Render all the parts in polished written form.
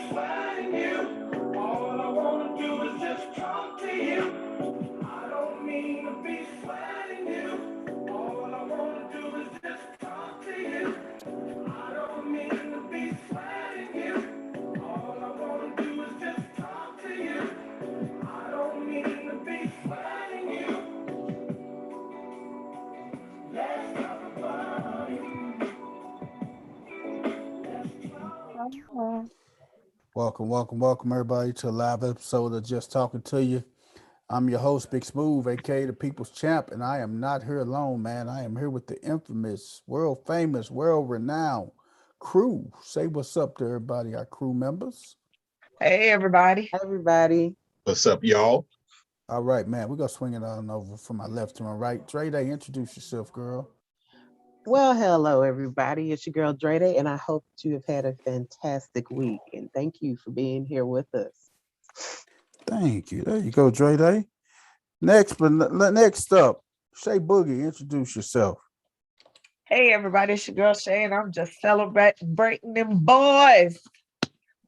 sweating you. All I wanna do is just talk to you. I don't mean to be sweating you. All I wanna do is just talk to you. I don't mean to be sweating you. All I wanna do is just talk to you. I don't mean to be sweating you. Let's talk about you. Let's talk. Welcome, everybody, to a live episode of Just Talking to You. I'm your host, Big Smooth, aka the People's Champ, and I am not here alone, man. I am here with the infamous, world famous, world renowned crew. Say what's up to everybody, our crew members. Hey, everybody. Everybody. What's up, y'all? All right, man, we're gonna swing it on over from my left to my right. Dre Day, introduce yourself, girl. Well, hello, everybody. It's your girl, Dreda, and I hope that you have had a fantastic week. And thank you for being here with us. Thank you. There you go, Dre Day. Next up, Shay Boogie, introduce yourself. Hey, everybody. It's your girl, Shay, and I'm just celebrating them boys.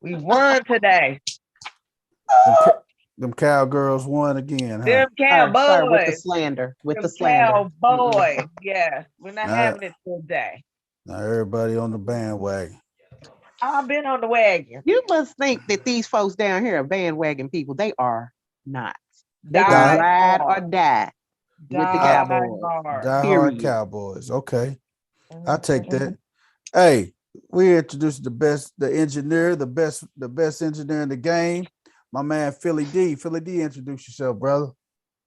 We won today. Them cowgirls won again, huh? Them Sorry, with the cowboys. slander. With Them the slander. cowboys. Yeah, we're not Nah. having it today. Now everybody on the bandwagon. I've been on the wagon. You must think that these folks down here are bandwagon people. They are not. They Die gonna ride hard. or die with the Die Cowboys. hard. Die Hard Period. Cowboys. Okay. I take Mhm. that. Hey, we introduced the engineer, the best engineer in the game. My man Philly D. Philly D, introduce yourself, brother.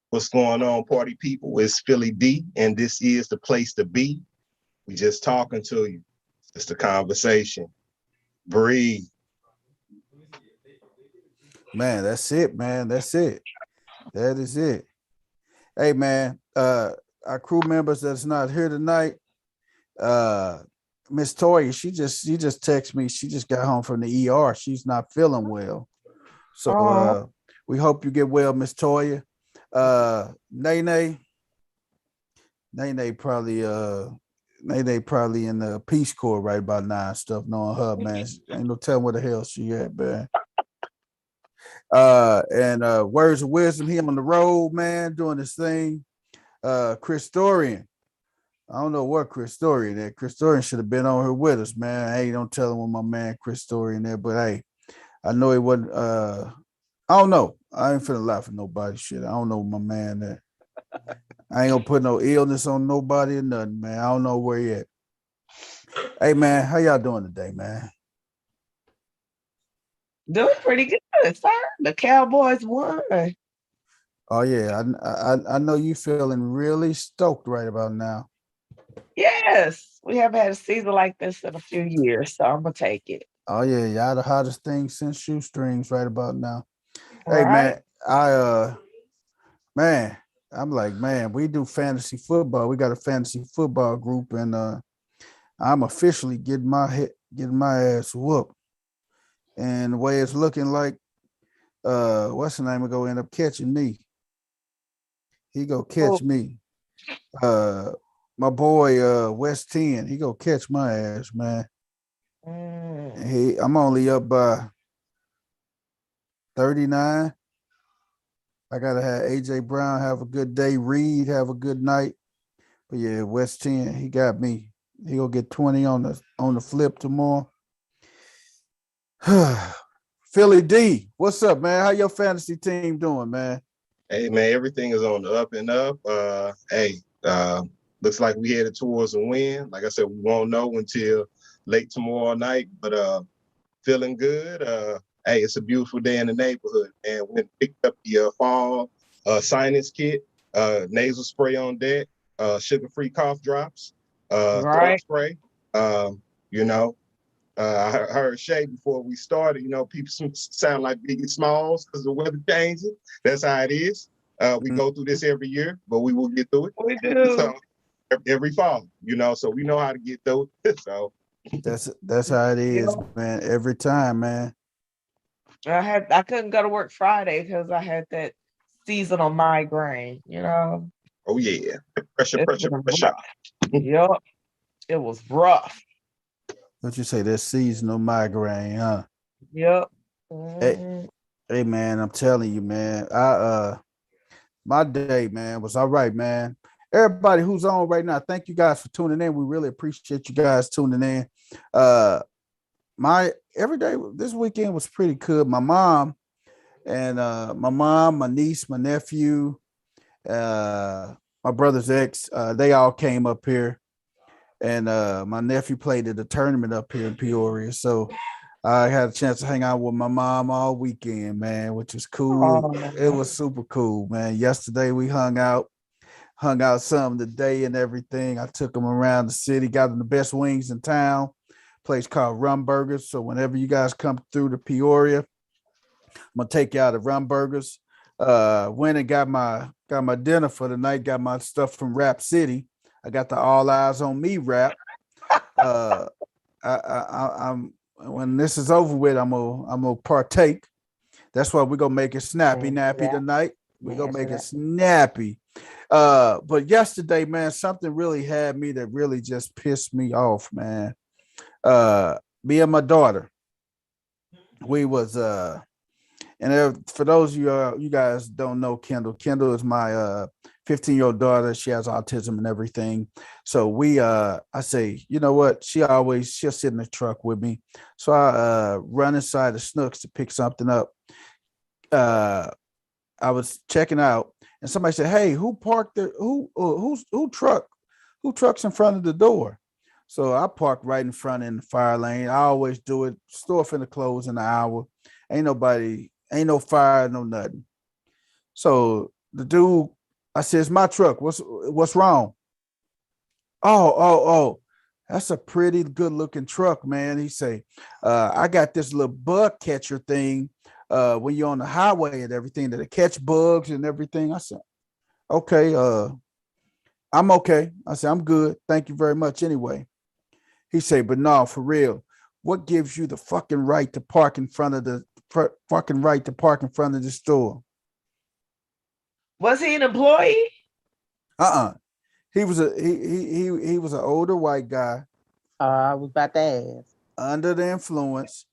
What's going on, party people? It's Philly D, and this is the place to be. We just talking to you. It's a conversation. Breathe. Man, that's it, man. That's it. That is it. Hey, man, our crew members that's not here tonight, Miss Toya, she just texted me. She just got home from the ER. She's not feeling well. So we hope you get well, Miss Toya. Nene probably in the Peace Corps right about now and stuff, knowing her, man. Ain't no telling where the hell she at, man. And words of wisdom, he on the road, man, doing this thing. Chris Dorian. I don't know what Chris Dorian is. Chris Dorian should have been on here with us, man. Hey, don't tell him when my man Chris Dorian there, but hey, I know he wasn't I don't know. I ain't finna lie for nobody. Shit. I don't know my man there. I ain't gonna put no illness on nobody or nothing, man. I don't know where he at. Hey, man, how y'all doing today, man? Doing pretty good, sir. The Cowboys won. Oh yeah, I know you feeling really stoked right about now. Yes, we haven't had a season like this in a few years, so I'm gonna take it. Oh yeah, y'all the hottest thing since shoestrings right about now. All Hey right. man, man, I'm like, man, we do fantasy football. We got a fantasy football group, and I'm officially getting my ass whooped. And the way it's looking like, what's the name? Gonna end up catching me. He go catch Oh, me. My boy West 10, he go catch my ass, man. I'm only up by 39. I gotta have AJ Brown have a good day. Reed have a good night. But yeah, West 10, he got me. He gonna get 20 on the flip tomorrow. Philly D, what's up, man? How your fantasy team doing, man? Hey, man, everything is on the up and up. Looks like we headed towards a win. Like I said, we won't know until late tomorrow night, but feeling good. Hey, it's a beautiful day in the neighborhood, and we picked up the fall sinus kit, nasal spray on deck, sugar-free cough drops, throat right. spray. You know, I heard Shay before we started. You know, people sound like Biggie Smalls because the weather changing. That's how it is. We go through this every year, but we will get through it. We do. So every fall, you know, so we know how to get through it. So That's how it You is, know, man. Every time, man. I couldn't go to work Friday because I had that seasonal migraine. oh yeah, pressure, It pressure, was pressure. rough. Yep, it was rough. What you say? That seasonal migraine, huh? Yep. Hey, Mm, hey, man, I'm telling you, man. My day, man, was all right, man. Everybody who's on right now, thank you guys for tuning in. We really appreciate you guys tuning in. Uh, my every day this weekend was pretty good. My niece, my nephew, my brother's ex, they all came up here, and my nephew played at the tournament up here in Peoria. So I had a chance to hang out with my mom all weekend, man, which was cool. It oh, was super cool, man. Yesterday we hung out some today and everything. I took them around the city, got them the best wings in town, place called Rum Burgers. So whenever you guys come through to Peoria, I'm gonna take you out of Rum Burgers. Went and got my dinner for the night, got my stuff from Rap City. I got the All Eyes on Me rap. Uh I'm when this is over with, I'm gonna partake. That's why we're gonna make it snappy nappy yeah, tonight. We're gonna yes, make it yeah. snappy. But yesterday, man, something really had me that really just pissed me off, man. Me and my daughter, we was and for those of you you guys don't know Kendall. Kendall is my 15-year-old daughter. She has autism and everything. So I say, you know what? She'll sit in the truck with me. So I run inside the Snooks to pick something up. Uh I was checking out, and somebody said, "Hey, who parked there? Who trucks in front of the door?" So I parked right in front in the fire lane. I always do it. Store finna close in an hour. Ain't no fire, no nothing. So the dude, I said, "It's my truck. What's wrong?" Oh. That's a pretty good looking truck, man. He say, I got this little bug catcher thing when you're on the highway and everything that'll catch bugs and everything. I said, okay, I'm okay. I said, I'm good. Thank you very much anyway. He say, but no, for real, what gives you the fucking right to park in front of the store? Was he an employee? Uh-uh. He was an older white guy I was about to ask. under the influence.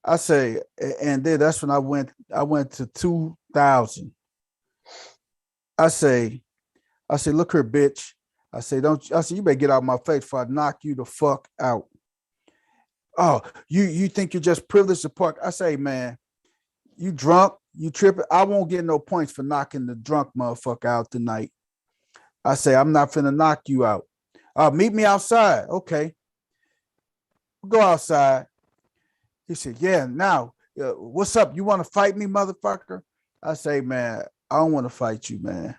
I say, and then that's when I went to 2000. I say, look here, bitch. I say, you better get out of my face before I knock you the fuck out. Oh, you think you're just privileged to park? I say, man, you drunk, you tripping. I won't get no points for knocking the drunk motherfucker out tonight. I say, I'm not finna knock you out. Meet me outside. Okay. Go outside. He said, yeah, now, what's up? You want to fight me, motherfucker? I say, man, I don't want to fight you, man.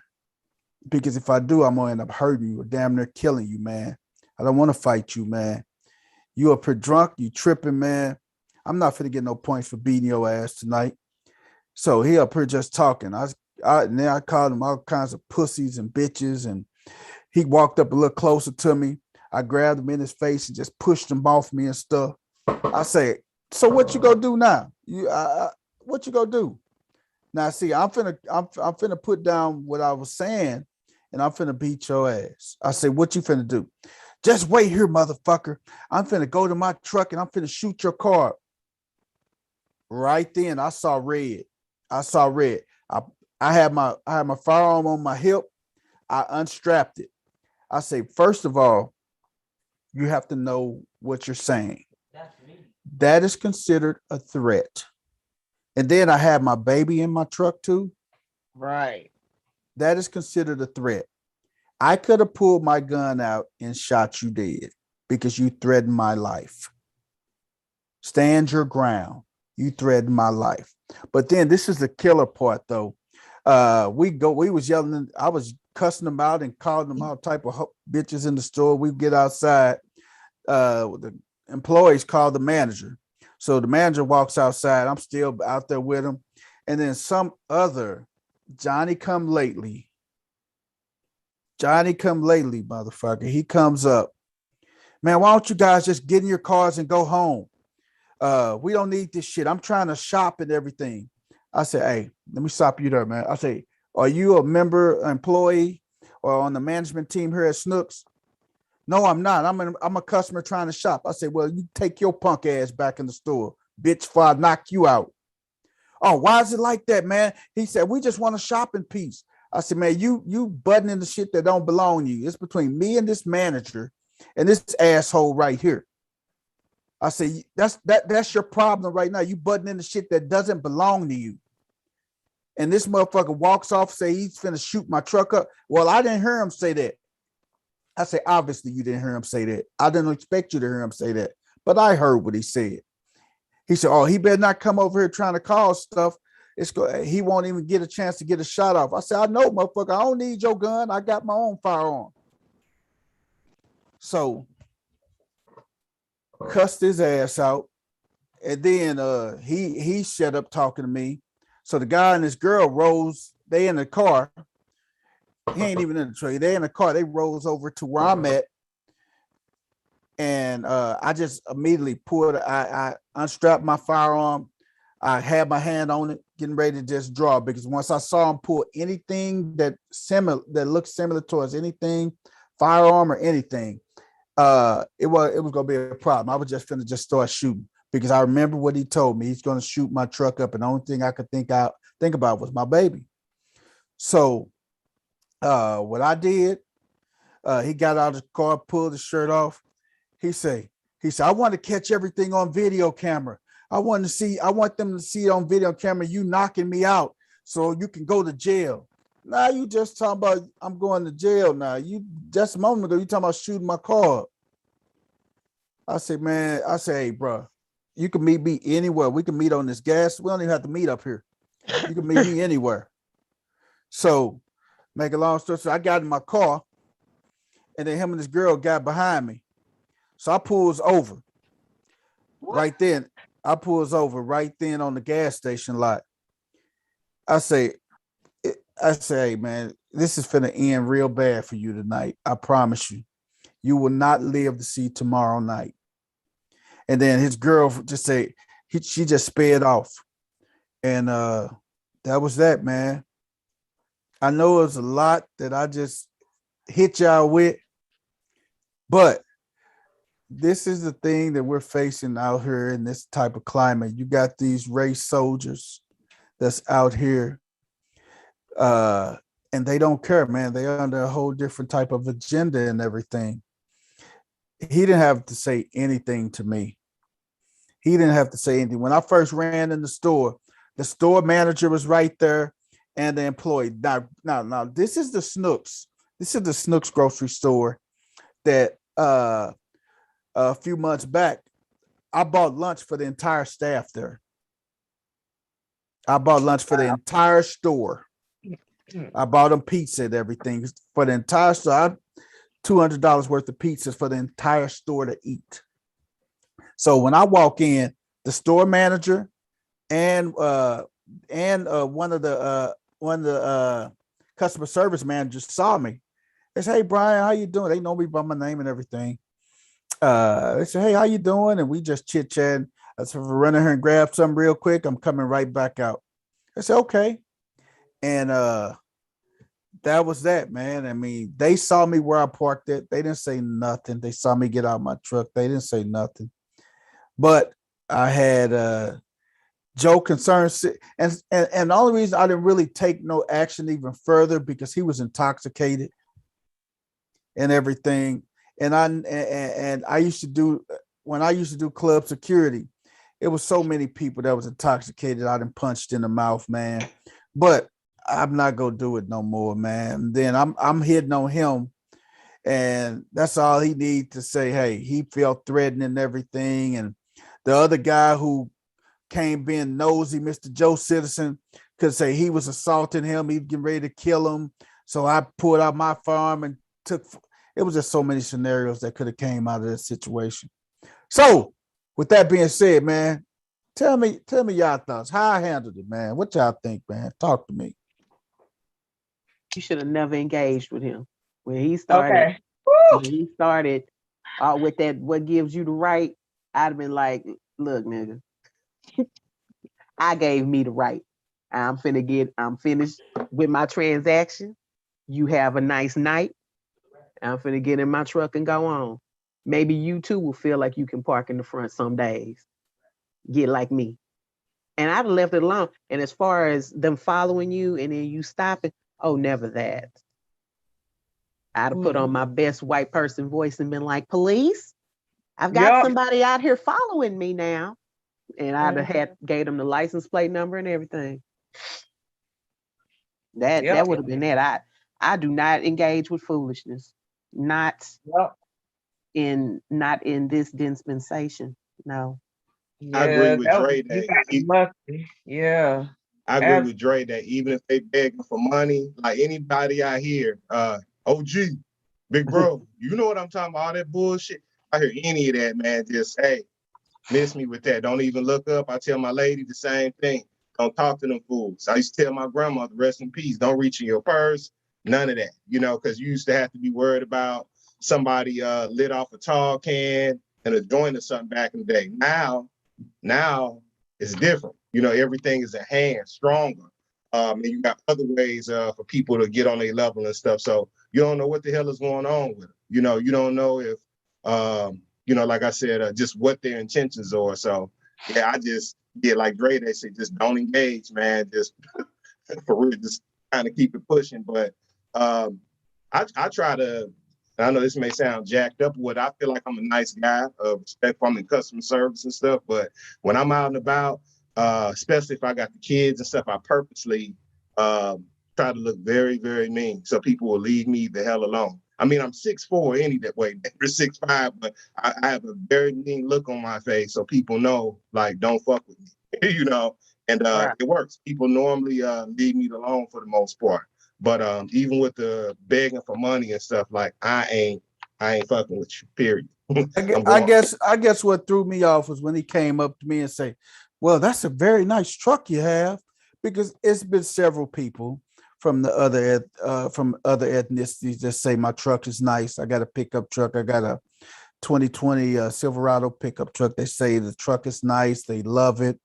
Because if I do, I'm going to end up hurting you or damn near killing you, man. I don't want to fight you, man. You up here drunk, you tripping, man. I'm not finna get no points for beating your ass tonight. So he up here just talking. And then I called him all kinds of pussies and bitches, and he walked up a little closer to me. I grabbed him in his face and just pushed him off me and stuff. I say, so what you gonna do now? What you gonna do? Now, see, I'm finna put down what I was saying, and I'm finna beat your ass. I say, what you finna do? Just wait here, motherfucker. I'm finna go to my truck and I'm finna shoot your car. Right then, I saw red. I saw red. I I had my firearm on my hip. I unstrapped it. I say, first of all, you have to know what you're saying. That is considered a threat. And then I had my baby in my truck too. Right. That is considered a threat. I could have pulled my gun out and shot you dead because you threatened my life. Stand your ground. You threatened my life. But then this is the killer part though. We was yelling, I was cussing them out and calling them all type of bitches in the store. We get outside. The employees call the manager. So the manager walks outside. I'm still out there with him. And then some other Johnny come lately, motherfucker. He comes up. Man, why don't you guys just get in your cars and go home? We don't need this shit. I'm trying to shop and everything. I said, hey, let me stop you there, man. I say, are you a member, employee, or on the management team here at Snooks? No, I'm not. I'm a customer trying to shop. I say, well, you take your punk ass back in the store, bitch, before I knock you out. Oh, why is it like that, man? He said, we just want a shopping piece. I said, man, you butting in the shit that don't belong to you. It's between me and this manager and this asshole right here. I said, that's your problem right now. You butting in the shit that doesn't belong to you. And this motherfucker walks off, say he's finna shoot my truck up. Well, I didn't hear him say that. I say, obviously you didn't hear him say that. I didn't expect you to hear him say that, but I heard what he said. He said, oh, he better not come over here trying to cause stuff. He won't even get a chance to get a shot off. I said, I know, motherfucker, I don't need your gun. I got my own firearm. So cussed his ass out. And then he shut up talking to me. So the guy and this girl rose, they in the car. He ain't even in the trailer. They in the car. They rose over to where I'm at. And I just immediately I unstrapped my firearm. I had my hand on it, getting ready to just draw, because once I saw him pull anything that looked similar towards anything, firearm or anything, it was gonna be a problem. I was just finna just start shooting, because I remember what he told me. He's gonna shoot my truck up, and the only thing I could think about was my baby. So what I did, he got out of the car, pulled his shirt off. He said, I want to catch everything on video camera. I want them to see it on video camera, you knocking me out so you can go to jail. Now you just talking about I'm going to jail now. You just a moment ago, you talking about shooting my car up. I said, man, hey, bro, you can meet me anywhere. We can meet on this gas. We don't even have to meet up here. You can meet me anywhere. So make a long story short, I got in my car, and then him and this girl got behind me. So I pulls over. What? Right then. I pulls over right then on the gas station lot. I say, hey, man, this is finna end real bad for you tonight. I promise you. You will not live to see tomorrow night. And then his girl just say, she just sped off. And that was that, man. I know it was a lot that I just hit y'all with, but this is the thing that we're facing out here in this type of climate. You got these race soldiers that's out here, and they don't care, man. They're under a whole different type of agenda and everything. He didn't have to say anything to me. He didn't have to say anything. When I first ran in the store manager was right there, and the employee. Now, this is the Snooks. This is the Snooks grocery store that a few months back, I bought lunch for the entire staff there. I bought lunch for the entire store. I bought them pizza and everything for the entire store. $200 worth of pizzas for the entire store to eat. So when I walk in, the store manager and one of the customer service managers saw me. They said, "Hey, Brian, how you doing?" They know me by my name and everything. They said, "Hey, how you doing?" And we just chit chatting. I said, "We're running here and grab something real quick. I'm coming right back out." I said, "Okay." And that was that, man. I mean, they saw me where I parked it. They didn't say nothing. They saw me get out of my truck. They didn't say nothing. But I had Joe concerns, and the only reason I didn't really take no action even further because he was intoxicated and everything. And I used to do, when I used to do club security, it was so many people that was intoxicated. I done punched in the mouth, man. But I'm not gonna do it no more, man. Then I'm hitting on him, and that's all he needs to say. Hey, he felt threatened and everything. And the other guy who came being nosy, Mr. Joe Citizen, could say he was assaulting him. He's getting ready to kill him. So I pulled out my firearm and took. It was just so many scenarios that could have came out of this situation. So with that being said, man, tell me y'all thoughts. How I handled it, man. What y'all think, man? Talk to me. You should have never engaged with him when he started. Okay. When he started with that, what gives you the right? I'd have been like, look, nigga, I gave me the right. I'm finished with my transaction. You have a nice night. I'm finna get in my truck and go on. Maybe you too will feel like you can park in the front some days. Get like me. And I'd have left it alone. And as far as them following you and then you stopping, oh, never that. I'd have put on my best white person voice and been like, police, I've got Yup. somebody out here following me now. And I'd have gave them the license plate number and everything. That Yep. would have been that. I do not engage with foolishness. Not Yep. not in this dispensation. No. I agree Yeah, with that was, Dre you that got lucky. Yeah. I agree with Dre that even if they begging for money, like anybody out here, OG, big bro, you know what I'm talking about, all that bullshit. I hear any of that, man, just, hey, miss me with that. Don't even look up. I tell my lady the same thing. Don't talk to them fools. I used to tell my grandmother, rest in peace, don't reach in your purse, none of that, because you used to have to be worried about somebody lit off a tall can and a joint or something back in the day. Now it's different. Everything is a hand stronger. And you got other ways for people to get on their level and stuff. So you don't know what the hell is going on with them. You don't know if, like I said, just what their intentions are. So yeah, like Dre, they say, just don't engage, man. Just for real, just kind of keep it pushing. But I try to, I know this may sound jacked up, I feel like I'm a nice guy, respectful, I'm in customer service and stuff. But when I'm out and about, especially if I got the kids and stuff, I purposely try to look very, very mean so people will leave me the hell alone. I mean, I'm 6'4" any that way, they're 6'5", but I have a very mean look on my face so people know, like, don't fuck with me, and it works. People normally leave me alone for the most part. But even with the begging for money and stuff, like I ain't fucking with you, period. I guess what threw me off was when he came up to me and say, well, that's a very nice truck you have, because it's been several people from the other ethnicities that say my truck is nice. I got a pickup truck. I got a 2020 Silverado pickup truck. They say the truck is nice. They love it.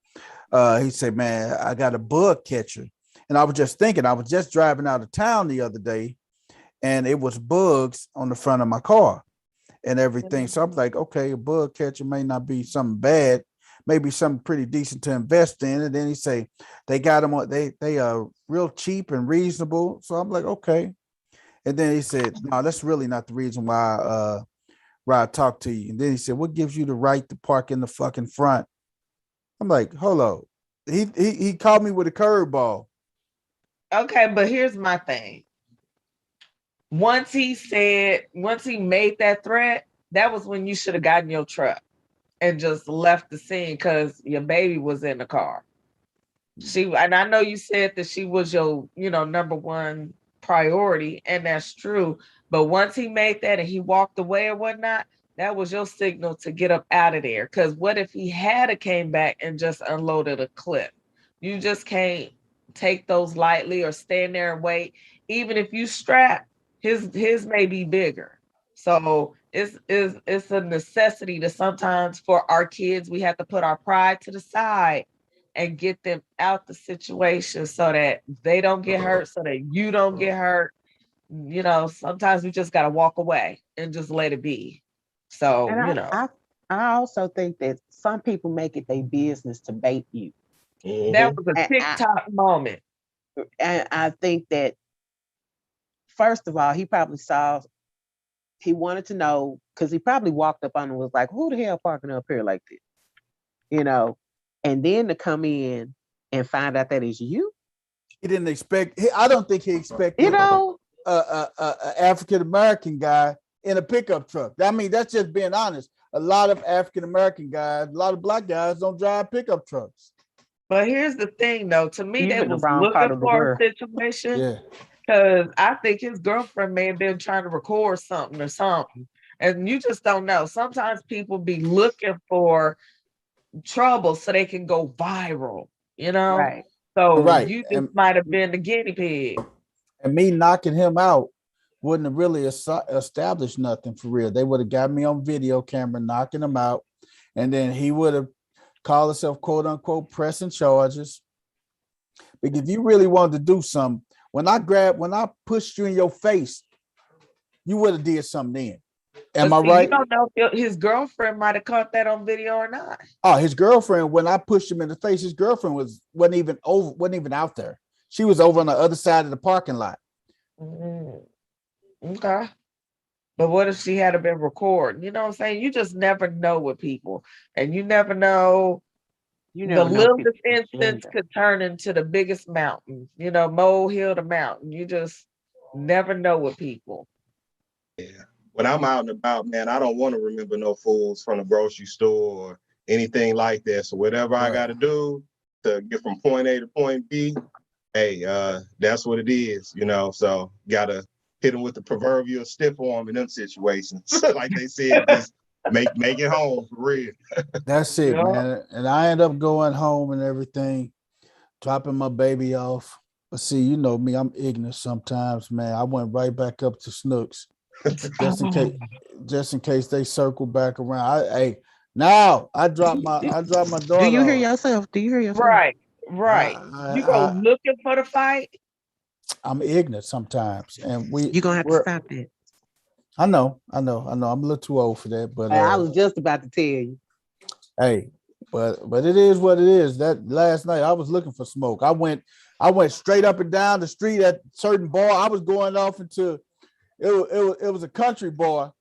He said, man, I got a bug catcher. And I was just thinking, I was just driving out of town the other day and it was bugs on the front of my car and everything. So I'm like, okay, a bug catcher may not be something bad, maybe something pretty decent to invest in. And then he say they got them on, they are real cheap and reasonable. So I'm like, okay. And then he said, no, that's really not the reason why I talked to you. And then he said, what gives you the right to park in the fucking front? I'm like, hold on. He called me with a curveball. Okay, but here's my thing. Once he made that threat, that was when you should have gotten your truck and just left the scene because your baby was in the car. And I know you said that she was your, number one priority, and that's true. But once he made that and he walked away or whatnot, that was your signal to get up out of there. Because what if he had came back and just unloaded a clip? You just can't take those lightly or stand there and wait. Even if you strap, his may be bigger. So it's a necessity to sometimes for our kids, we have to put our pride to the side and get them out the situation so that they don't get hurt, so that you don't get hurt. Sometimes we just got to walk away and just let it be. So, And I also think that some people make it their business to bait you. That was a TikTok moment. And I think that, first of all, he probably he wanted to know, because he probably walked up on and was like, who the hell parking up here like this? And then to come in and find out that it's you. He didn't expect, I don't think he expected, a African-American guy in a pickup truck. I mean, that's just being honest. A lot of African-American guys, a lot of black guys don't drive pickup trucks. But here's the thing, though. To me, they Even the was wrong part looking of the for a world. situation. Yeah. Because I think his girlfriend may have been trying to record something or something. And you just don't know. Sometimes people be looking for trouble so they can go viral, Right. So Right. you just might have been the guinea pig. And me knocking him out wouldn't have really established nothing for real. They would have got me on video camera knocking him out, and then he would have called himself, quote unquote, pressing charges. Because if you really wanted to do something, when I pushed you in your face, you would have did something then. Am But I see, you right? don't know if his girlfriend might have caught that on video or not. Oh, his girlfriend, when I pushed him in the face, his girlfriend wasn't even out there. She was over on the other side of the parking lot. Mm, okay. But what if she had been recording? You know what I'm saying? You just never know with people. And you never know. You The never know littlest people's instance agenda. could turn into the biggest mountain, molehill to mountain. You just never know with people. Yeah. When I'm out and about, man, I don't want to remember no fools from the grocery store or anything like that. So whatever I got to do to get from point A to point B, hey, that's what it is, So gotta hit them with the proverbial stiff arm in them situations. Like they said, just make it home for real. That's it, Yeah. man. And I end up going home and everything, dropping my baby off. But see, you know me, I'm ignorant sometimes, man. I went right back up to Snooks just in case they circle back around. Now I dropped my Do you daughter hear off. yourself? Do you hear yourself? Right, right. You go I looking for the fight. I'm ignorant sometimes, and You're gonna have to we're stop that. I know. I'm a little too old for that, but I was just about to tell you. hey, but it is what it is. That last night I was looking for smoke. I went straight up and down the street at certain bar. I was going off into it was a country bar.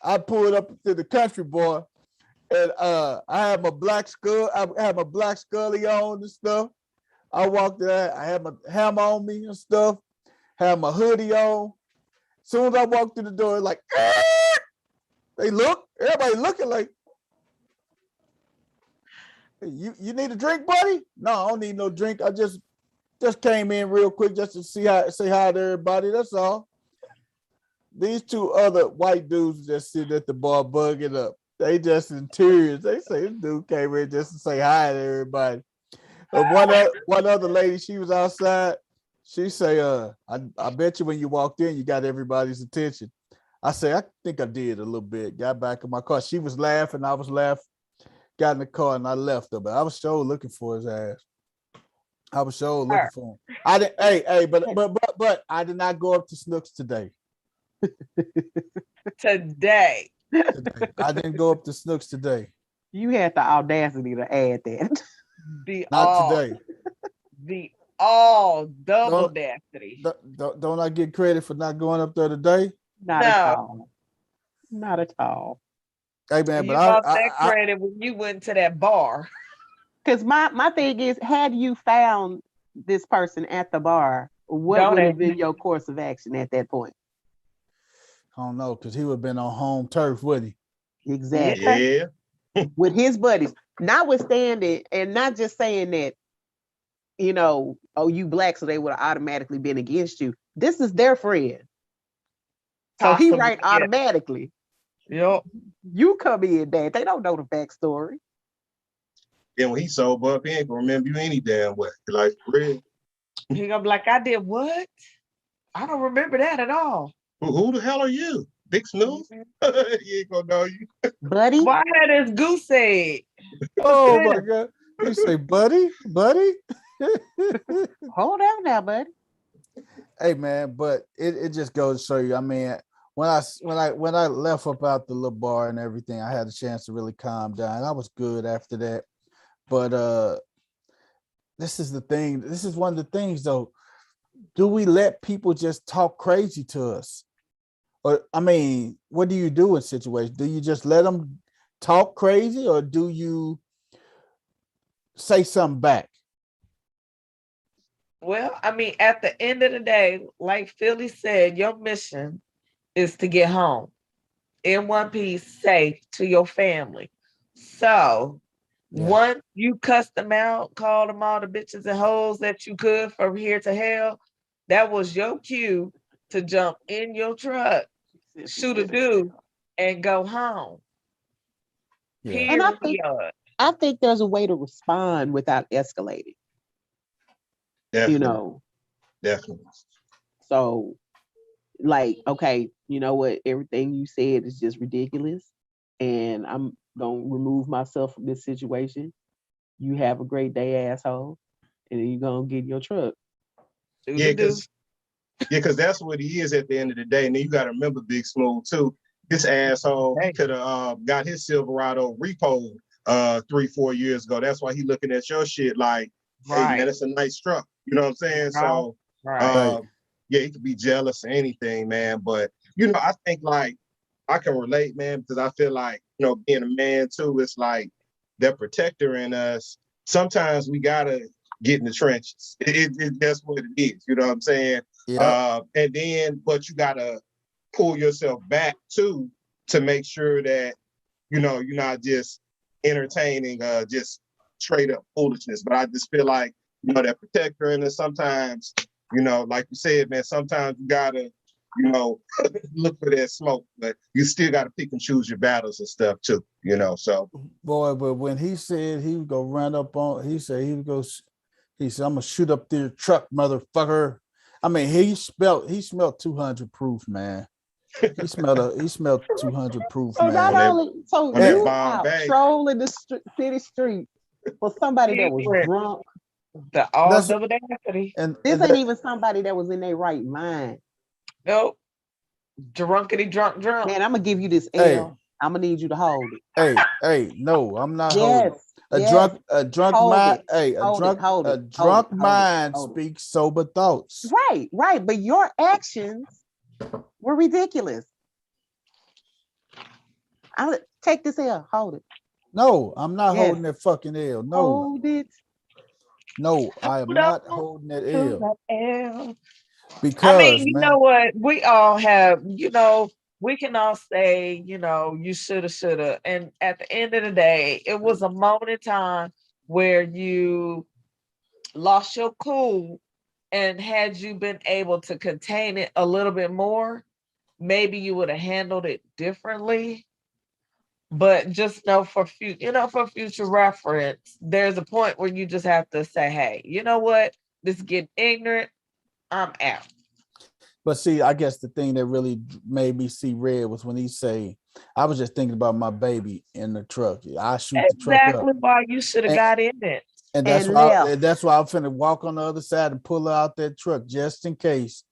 I pulled up to the country bar, and I had my black skull. I had my black scully on and stuff. I walked there. I had my hammer on me and stuff. Had my hoodie on. As soon as I walked through the door, like everybody looking like, hey, you need a drink, buddy? No, I don't need no drink. I just came in real quick just to say hi to everybody. That's all. These two other white dudes just sitting at the bar bugging up. They just in tears. They say this dude came in just to say hi to everybody. One other lady, she was outside. She say, I bet you when you walked in, you got everybody's attention. I say, I think I did a little bit. Got back in my car. She was laughing. I was laughing. Got in the car and I left her. But I was sure looking for his ass. I was sure looking for him. I didn't. Hey, but I did not go up to Snooks today. Today. I didn't go up to Snooks today. You had the audacity to add that. Not today. The all double dastardly. Don't I get credit for not going up there today? Not at all. Not at all. Hey man, You but got that credit when you went to that bar. Because my thing is, had you found this person at the bar, what would have been your course of action at that point? I don't know, because he would have been on home turf, wouldn't he? Exactly. Yeah. With his buddies. Notwithstanding, and not just saying that, you black, so they would have automatically been against you. This is their friend. So he right automatically. Yep. You come in that. They don't know the backstory. Then when he sober up, he ain't gonna remember you any damn way. Like, for real. He gonna be like, I did what? I don't remember that at all. Who the hell are you? Big Snooze? He ain't gonna know you. Buddy? Why had his goose egg? Oh my God. You say, buddy? Hold on now, buddy. Hey man, but it just goes to show you. I mean, when I left up out the little bar and everything, I had a chance to really calm down. I was good after that. But this is the thing. This is one of the things though. Do we let people just talk crazy to us? Or I mean, what do you do in situations? Do you just let them talk crazy, or do you say something back? Well, I mean, at the end of the day, like Philly said, your mission is to get home in one piece, safe to your family. So once you cussed them out, called them all the bitches and hoes that you could from here to hell, that was your cue to jump in your truck, shoot a dude, and go home. Yeah. And I think there's a way to respond without escalating. Definitely. Definitely. So, like, okay, you know what? Everything you said is just ridiculous. And I'm going to remove myself from this situation. You have a great day, asshole. And then you're going to get in your truck. Yeah, because that's what he is at the end of the day. And then you got to remember Big Smooth, too. this asshole Hey. could have got his Silverado repoed 3-4 years ago. That's why he looking at your shit like, hey man, Right. it's a nice truck. You know what I'm saying? Right. So Right. yeah, he could be jealous or anything, man. But you know, I think like I can relate, man, because I feel like, you know, being a man too, it's like that protector in us. Sometimes we gotta get in the trenches. That's what it is. You know what I'm saying? Yeah. And then, but you gotta pull yourself back too to make sure that, you know, you're not just entertaining just straight up foolishness. But I just feel like, you know, that protector in us sometimes, you know, like you said, man, sometimes you gotta, you know, look for that smoke, but you still gotta pick and choose your battles and stuff too, you know. So Boy, but when he said he was gonna run up on, he said he was gonna, he said, I'm gonna shoot up their truck, motherfucker. I mean, he smelled 200 proof, man. He smelled 200 proof, So not on man. that only, so on that you bomb out bag. trolling the city street for somebody that He was went drunk. the all That's double density. and This and ain't that, even somebody that was in their right mind. Nope. Drunkety drunk. Man, I'm gonna give you this hey, L. I'm gonna need you to hold it. hey, no, I'm not holding. Yes, yes. A drunk Hold mind, it. hey, Hold it. Hold a it. Hold it. drunk Hold it. mind Hold it. speaks sober thoughts. Right, right. But your actions were ridiculous. I'll take this L. Hold it. No, I'm not Yes. holding that fucking L. No, Hold it. no, I am Hold on not holding that to L that L. I because, mean, you know man, what? We all have, you know, we can all say, you know, you shoulda. And at the end of the day, it was a moment in time where you lost your cool. And had you been able to contain it a little bit more, maybe you would have handled it differently. But just know for future reference, there's a point where you just have to say, hey, you know what? This is getting ignorant. I'm out. but see, I guess the thing that really made me see red was when he say, I was just thinking about my baby in the truck. I shoot the truck up. Exactly why you should have And, got in it. and And left. that's why I'm finna walk on the other side and pull out that truck just in case.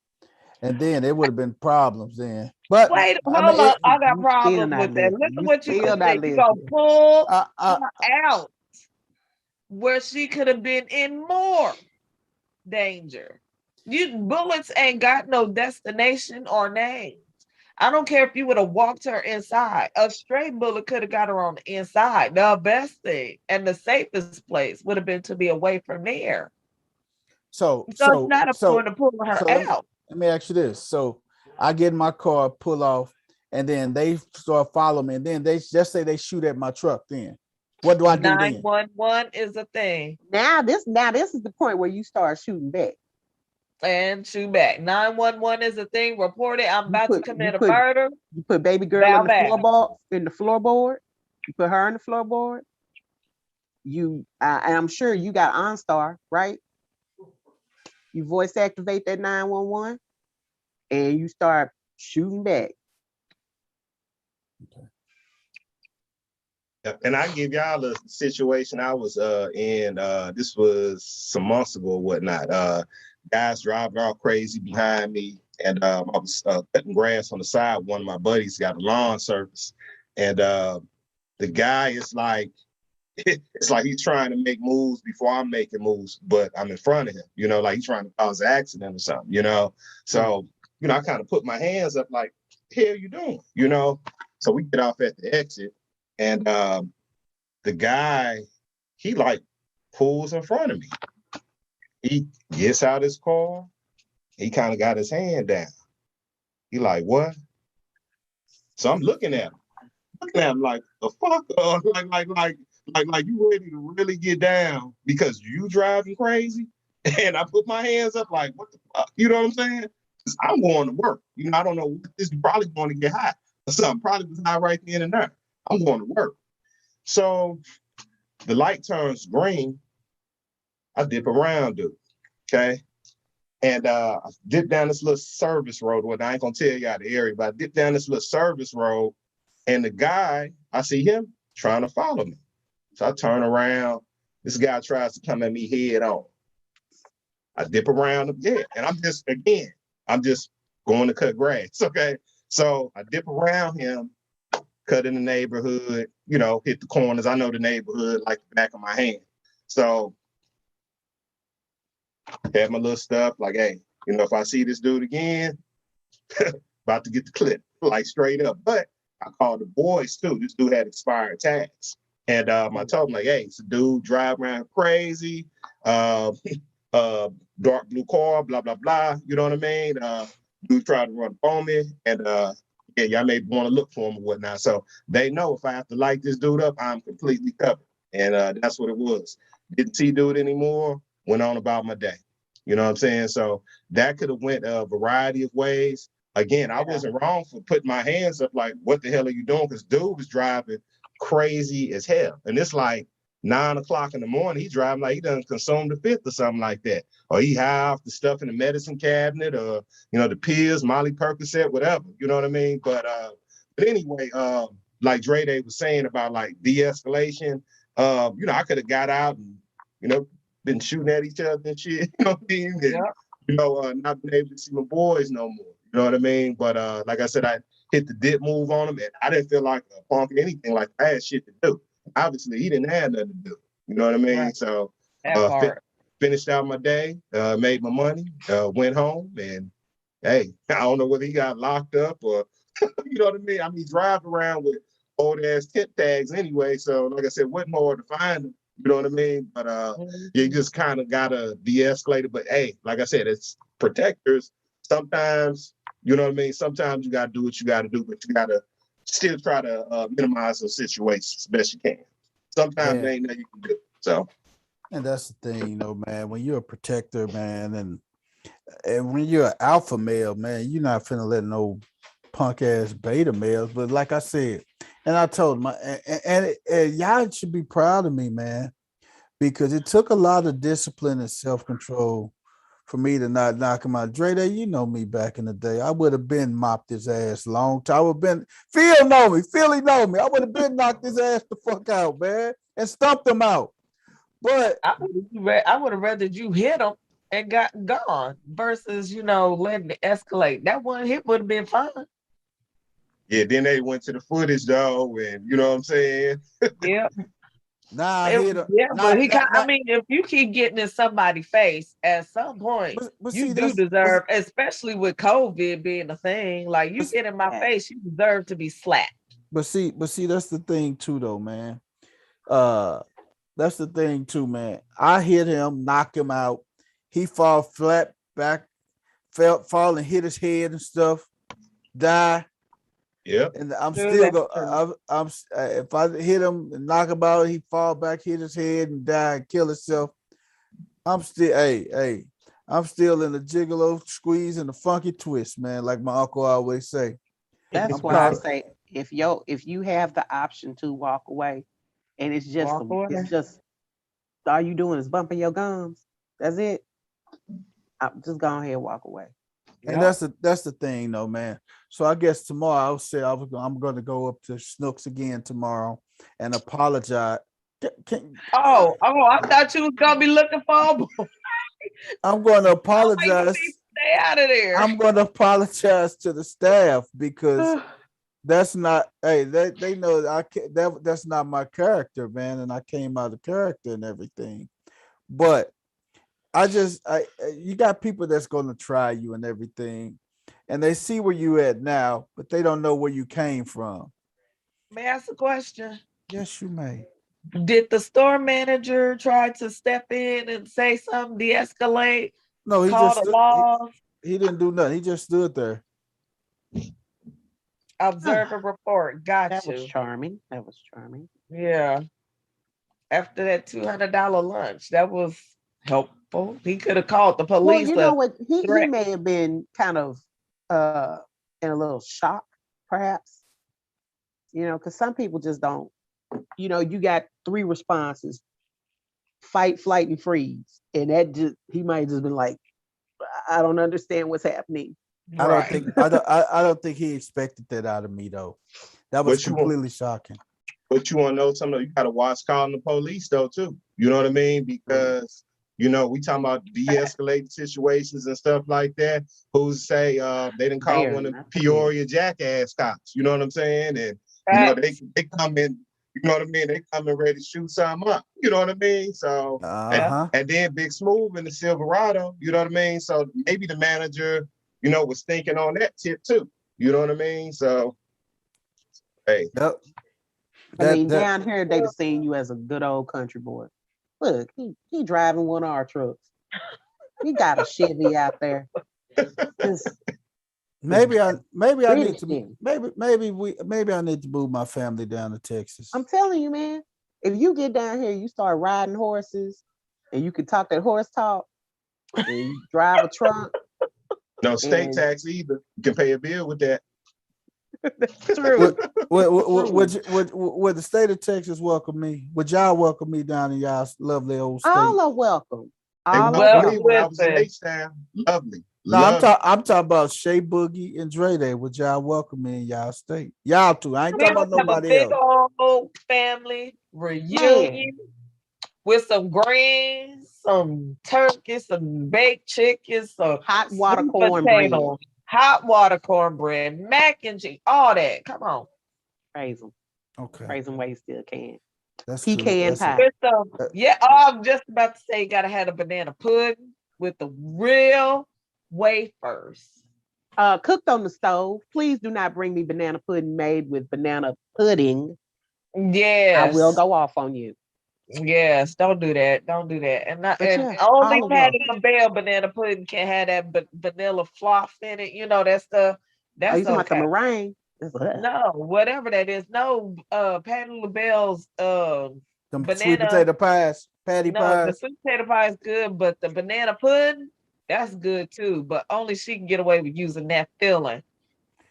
And then there would have been problems then. But Wait, I hold mean, on. I got You still problems not with that. Look listening. at You what you still just not said. You gonna listening. pull I her out where she could have been in more danger. You bullets ain't got no destination or name. I don't care if you would have walked her inside. A stray bullet could have got her on the inside. The best thing and the safest place would have been to be away from there. so So it's so not a point so of pulling her so out. let me ask you this. So I get in my car, pull off, and then they start following me, and then they just say they shoot at my truck. Then what do I do then? 911 is a thing. Now this is the point where you start shooting back. And shoot back. 911 is a thing. Report it. I'm You about to put you commit a put murder. you put baby girl Bow in the back. floorboard. You put her in the floorboard. You and I'm sure you got OnStar, right? You voice activate that 911 and you start shooting back. And I give y'all a situation I was in. This was some months ago or whatnot. Guys driving all crazy behind me, and I was cutting grass on the side. One of my buddies got a lawn service, and the guy is like, it's like he's trying to make moves before I'm making moves, but I'm in front of him. You know, like he's trying to cause an accident or something. You know, so you know, I kind of put my hands up, like, "The hell you doing?" You know, so we get off at the exit. And the guy, he like pulls in front of me. He gets out his car. He kind of got his hand down. He like, what? So I'm looking at him like, the fuck? Like you ready to really get down because you driving crazy? And I put my hands up like, what the fuck? You know what I'm saying? 'Cause I'm going to work. You know, I don't know what this is, probably going to get hot or something. Probably was hot right then and there. I'm going to work. So the light turns green. I dip around, dude. Okay. And I dip down this little service road. Well, I ain't gonna tell y'all the area, but I dip down this little service road, and the guy, I see him trying to follow me. So I turn around. This guy tries to come at me head on. I dip around again, and I'm just going to cut grass. Okay. So I dip around him, cut in the neighborhood, you know, hit the corners. I know the neighborhood like the back of my hand. So had my little stuff like, hey, you know, if I see this dude again, about to get the clip, like straight up. But I called the boys too. This dude had expired tags. And I told him, like, hey, it's a dude driving around crazy, dark blue car, blah, blah, blah. You know what I mean? Dude tried to run on me. And yeah, y'all may want to look for him or whatnot. So they know if I have to light this dude up, I'm completely covered. And that's what it was. Didn't see dude anymore, went on about my day. You know what I'm saying? So that could have went a variety of ways. Again, I wasn't wrong for putting my hands up like, what the hell are you doing? Because dude was driving crazy as hell. And it's like 9 o'clock in the morning. He's driving like he done consumed the fifth or something like that. Or he high off the stuff in the medicine cabinet or, you know, the pills, Molly Percocet, whatever. You know what I mean? But anyway, like Dre Day was saying about like de-escalation, you know, I could have got out and, you know, been shooting at each other and shit. You know what I mean? And, you know, not been able to see my boys no more. You know what I mean? But like I said, I hit the dip move on him, and I didn't feel like a punk or anything like I had shit to do. Obviously, he didn't have nothing to do. You know what I mean? Right. So That finished out my day, made my money, went home, and hey, I don't know whether he got locked up or you know what I mean? I mean, drive around with old ass tent tags anyway. So like I said, it wasn't hard to find them. You know what I mean? But you just kind of gotta de-escalate it. But hey, like I said, it's protectors. Sometimes, you know what I mean? Sometimes you gotta do what you gotta do, but you gotta still try to minimize those situations as best you can. Sometimes there ain't nothing you can do. So And that's the thing, you know, man. When you're a protector, man, and when you're an alpha male, man, you're not finna let no punk ass beta males. But like I said, and I told him, and y'all should be proud of me, man, because it took a lot of discipline and self control for me to not knock him out. Dre, you know me back in the day. I would have been mopped his ass long time. I would have been Philly know me. I would have been knocked his ass the fuck out, man, and stumped him out. But I would have rather you hit him and got gone versus, you know, letting it escalate. That one hit would have been fine. yeah, then they went to the footage though, and you know what I'm saying? Yeah. nah, I hit him. Yeah, but he Not, I mean, if you keep getting in somebody's face at some point, but you see, do deserve, especially with COVID being a thing, like you get in my face, you deserve to be slapped. But see, that's the thing too, though, man. That's the thing too, man. I hit him, knock him out. He fall flat back, fall and hit his head and stuff, die. Yeah. And I'm True, still that's go. true. I'm if I hit him and knock him out, he fall back, hit his head and die, and kill himself. I'm still, hey, I'm still in the gigolo squeeze and the funky twist, man. Like my uncle always say. That's I'm why I proud. say if you have the option to walk away, and Walk away. it's just all you doing is bumping your gums. That's it. I'm just go ahead and walk away. And Yep. that's the thing, though, man. So I guess tomorrow I'll say I'm going to go up to Snooks again tomorrow and apologize. Oh, I thought you was gonna be looking for him. I'm going to Oh, you apologize. need to stay out of there. I'm going to apologize to the staff because that's not. Hey, they know I can't, that's not my character, man, and I came out of character and everything. But you got people that's going to try you and everything, and they see where you at now, but they don't know where you came from. May I ask a question? Yes, you may. Did the store manager try to step in and say something, de-escalate, No, call the laws, he didn't do nothing. He just stood there. observe and report? Got That was you. charming. That was charming. Yeah. After that $200 lunch, that was helpful. He could have called the Well, police. you know what? He Threat. may have been kind of in a little shock, perhaps. You know, because some people just don't. You know, you got three responses: fight, flight, and freeze, and that just he might have just been like, I don't understand what's happening. I don't Right. think I don't think he expected that out of me though. That was completely shocking. But you want to know something? You got to watch calling the police though too. You know what I mean? Because You know, we talking about de-escalating situations and stuff like that. Who's say they didn't call one of Peoria jackass cops. You know what I'm saying? And you know they come in. You know what I mean? They come in ready to shoot something up. You know what I mean? So and then Big Smooth in the Silverado. You know what I mean? So maybe the manager, you know, was thinking on that tip too. You know what I mean? So hey. Yep. I mean, down here they'd have seen you as a good old country boy. Look, he driving one of our trucks. He got a Chevy out there. Maybe I need to maybe I need to move my family down to Texas. I'm telling you, man. If you get down here, you start riding horses, and you can talk that horse talk, and you drive a truck. No state tax either. You can pay a bill with that. That's true. Would the state of Texas welcome me? Would y'all welcome me down in y'all's lovely old state? All are welcome. All welcome me when I was in H-Town. Lovely. No, I'm talking about Shay Boogie and Dre Day. Would y'all welcome me in y'all state? Y'all too. I ain't talking about nobody else. Big old family reunion with some greens, some turkey, some baked chicken, some hot water cornbread. Hot water cornbread, mac and cheese, all that. Come on. Praise him. Okay. Praise him while he still can. That's pecan pie. I'm just about to say you gotta have a banana pudding with the real wafers. Cooked on the stove. Please do not bring me banana pudding made with banana pudding. Yes. I will go off on you. Yes, don't do that. Don't do that. And only Patty LaBelle banana pudding can have that vanilla fluff in it. You know, that's you talking about the meringue? No, whatever that is. No, Patty LaBelle's banana sweet potato pies, pies. The sweet potato pie is good, but the banana pudding, that's good too. But only she can get away with using that filling.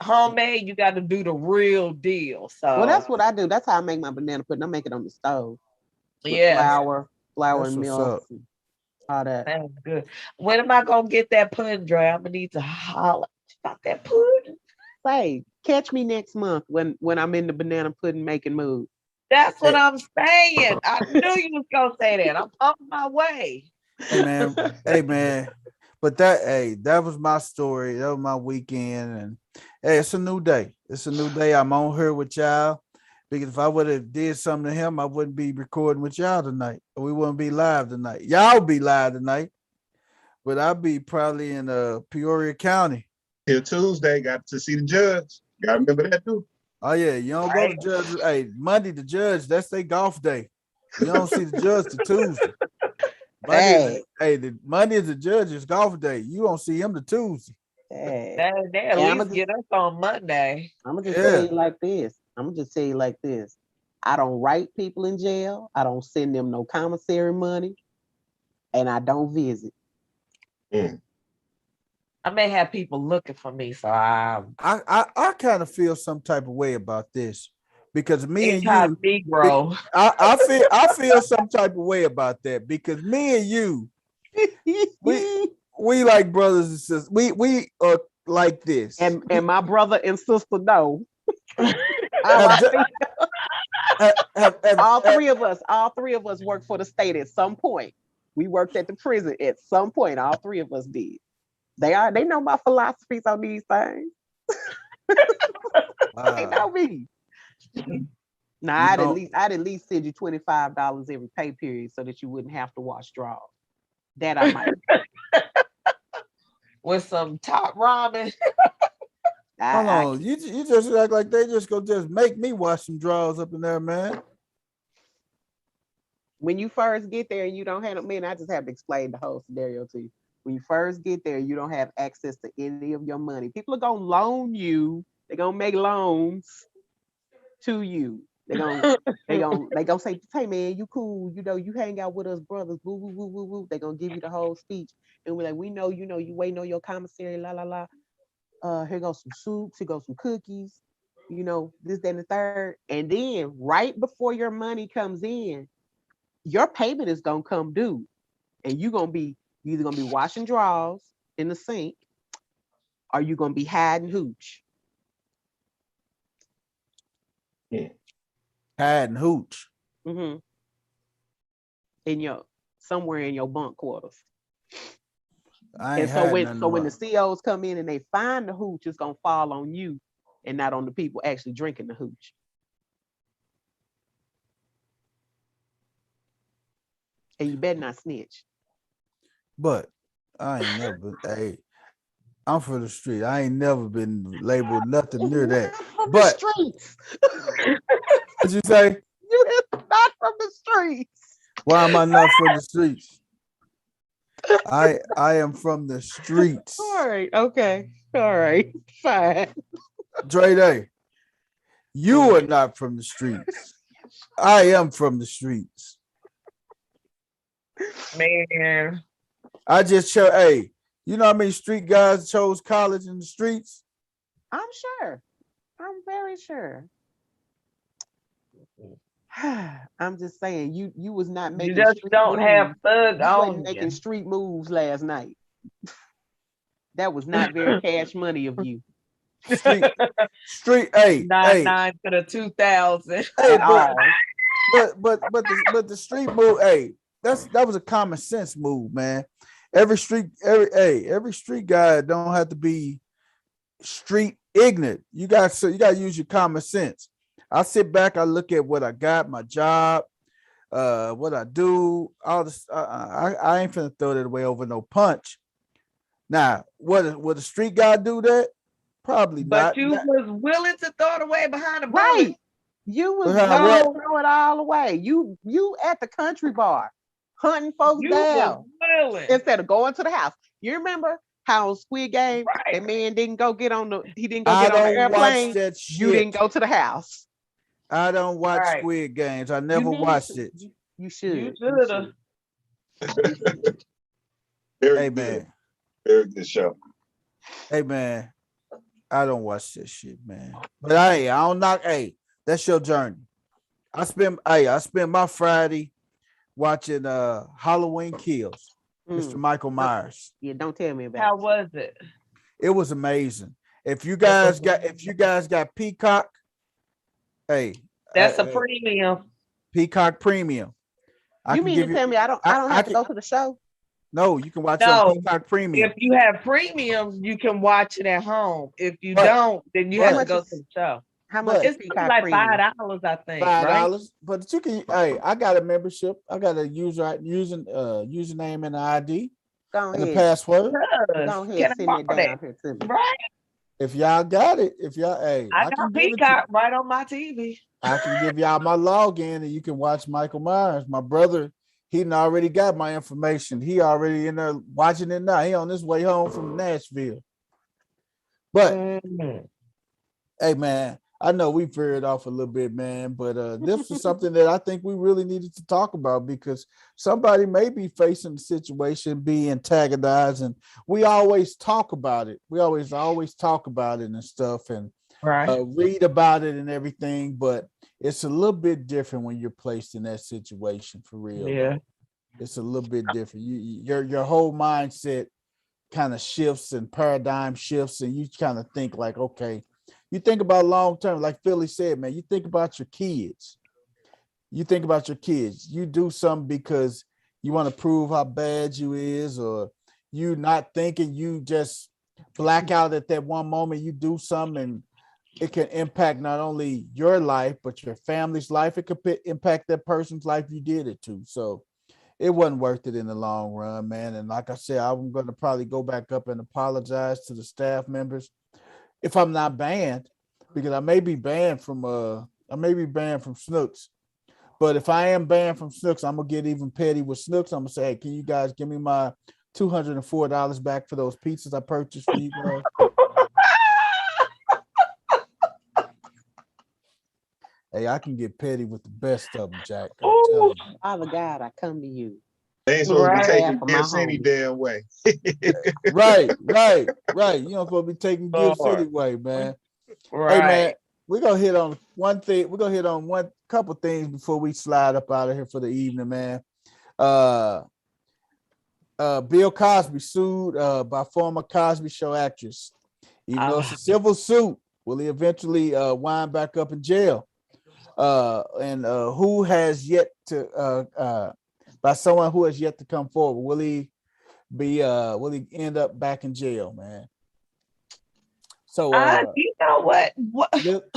Homemade, you got to do the real deal. So well, that's what I do. That's how I make my banana pudding. I make it on the stove. Yeah, flour and milk, and all that. That's good. When am I gonna get that pudding, Dre? I'm gonna need to holler about that pudding. Say, catch me next month when I'm in the banana pudding making mood. That's what I'm saying. I knew you was gonna say that. I'm on my way. Hey man. But that was my story. That was my weekend, and hey, it's a new day. It's a new day. I'm on here with y'all. Because if I would have did something to him, I wouldn't be recording with y'all tonight. We wouldn't be live tonight. Y'all be live tonight, but I'll be probably in Peoria County. Till Tuesday, got to see the judge. Got to remember that too. Oh yeah, you don't go to judge. Hey, Monday the judge, that's their golf day. You don't see the judge till Tuesday. Monday is the judge's golf day. You won't see him till Tuesday. They at least get us on Monday. I'm gonna just tell you like this. I don't write people in jail. I don't send them no commissary money, and I don't visit. I may have people looking for me, so I kind of feel some type of way about this because me and you, Negro. I feel some type of way about that because me and you, we like brothers and sisters. We are like this, and my brother and sister know. All three of us worked for the state at some point. We worked at the prison at some point. All three of us did. They know my philosophies on these things. They know me. Now I'd at least send you $25 every pay period so that you wouldn't have to wash drawers. That I might. With some top ramen. Hold on, you just act like they just make me wash some drawers up in there, man. When you first get there and you don't have them, man, I just have to explain the whole scenario to you. When you first get there, you don't have access to any of your money. People are gonna loan you. They're gonna make loans to you. They gonna say, "Hey man, you cool. You know, you hang out with us brothers." Woo woo woo woo woo. They're gonna give you the whole speech, and we're like, "We know, you waiting on your commissary." La la la. Here goes some soups. Here goes some cookies. You know, this, that, and the third. And then right before your money comes in, your payment is gonna come due, and you're either gonna be washing drawers in the sink, or you're gonna be hiding hooch. Hiding hooch. In your somewhere in your bunk quarters. I ain't And so had when nothing when the about. COs come in and they find the hooch, it's gonna fall on you and not on the people actually drinking the hooch. And you better not snitch. But I ain't never been. Hey, I'm from the street. I ain't never been labeled nothing near that. From the But streets. what you say? You is not from the streets. Why am I not from the streets? I am from the streets. All right, okay. All right, fine. Dre Day, you are not from the streets. I am from the streets. Man, I just chose. Hey, you know how many street guys chose college in the streets? I'm sure. I'm very sure. I'm just saying, you was not you making just street don't have moves. thug You on wasn't you. making street moves last night. That was not very cash money of you Street, hey, Nine hey, nine to the 2000 hey, at all. but the street move, hey, that was a common sense move, man. Every street guy don't have to be street ignorant. You got to use your common sense. I sit back, I look at what I got, my job, what I do, all this. I ain't finna throw that away over no punch. Now, would a street guy do that? Probably But not. you was willing to throw it away behind the bullet. Right. You was Behind willing to what? throw it all away. You at the country bar hunting folks You was down willing. instead of going to the house. You remember how Squid Game Right. that man didn't go get on the I don't airplane. watch that You didn't shit. go to the house. I don't watch Right. Squid Games. I You never need watched to. it. You should. You should have. Very Hey good. man, Very good show. hey man, I don't watch that shit, man. But I don't knock. Hey, that's your journey. I spend my Friday watching Halloween Kills, Mr. Michael Myers. Yeah, don't tell me about How it. was it? It was amazing. If you guys got Peacock, hey, That's a premium. Peacock Premium. You mean to tell me I don't have to can, go to the show? No, you can watch No. on Peacock Premium. If you have premium, you can watch it at home. If you But- don't, then you but- have to go to the show. How much But- is It's Peacock like Premium? $5, I think. Right? $5, but you can. Hey, I got a membership. I got a username and an ID Go and a ahead. password. Go ahead. Can I Send borrow it down here to me. Right? If y'all got it, hey, I can got give it to Peacock right on my TV. I can give y'all my login and you can watch Michael Myers. My brother, he done already got my information. He already in there watching it now. He on his way home from Nashville. But hey man, I know we veered off a little bit, man, but this is something that I think we really needed to talk about because somebody may be facing the situation, be antagonized, and we always talk about it. We always talk about it and stuff and Right. read about it and everything, but it's a little bit different when you're placed in that situation for real. Yeah. It's a little bit different. Your whole mindset kind of shifts and paradigm shifts, and you kind of think like, okay, you think about long term, like Philly said, man, you think about your kids. You think about your kids. You do something because you want to prove how bad you is, or you not thinking, you just black out at that one moment, you do something and it can impact not only your life, but your family's life. It could impact that person's life you did it to. So it wasn't worth it in the long run, man. And like I said, I'm going to probably go back up and apologize to the staff members if I'm not banned, because I may be banned from Snooks. But if I am banned from Snooks, I'm gonna get even petty with Snooks. I'm gonna say, hey, can you guys give me my $204 back for those pizzas I purchased for you guys? Hey, I can get petty with the best of them, Jack. I'm telling you. Father God, I come to you. They ain't supposed to be Right. taking For my gifts any homies. damn way. Right. You don't supposed to be taking gifts Lord. anyway, man. Right. Hey, man, we're gonna hit on one thing. We're gonna hit on one couple things before we slide up out of here for the evening, man. Bill Cosby sued by former Cosby Show actress. Even though it's a civil suit, will he eventually wind back up in jail? And who has yet to by someone who has yet to come forward. Will he end up back in jail, man? So you know what?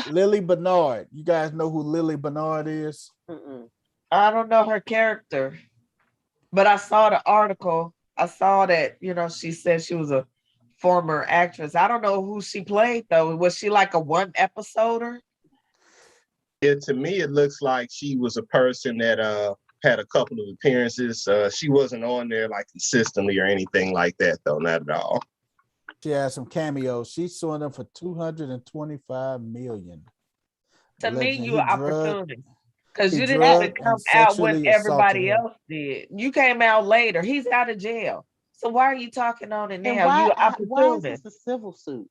Lily Bernard. You guys know who Lily Bernard is? Mm-mm. I don't know her character, but I saw the article. I saw that, she said she was a former actress. I don't know who she played though. Was she like a one episoder? Yeah, to me, it looks like she was a person that had a couple of appearances. She wasn't on there like consistently or anything like that, though, not at all. She has some cameos. She's suing them for $225 million. To me, Alleging you he an drug, opportunity because he you didn't have to drugged come and out when sexually assaulted everybody her. else did. You came out later. He's out of jail. So why are you talking on it And now? You an why is opportunist this a civil suit?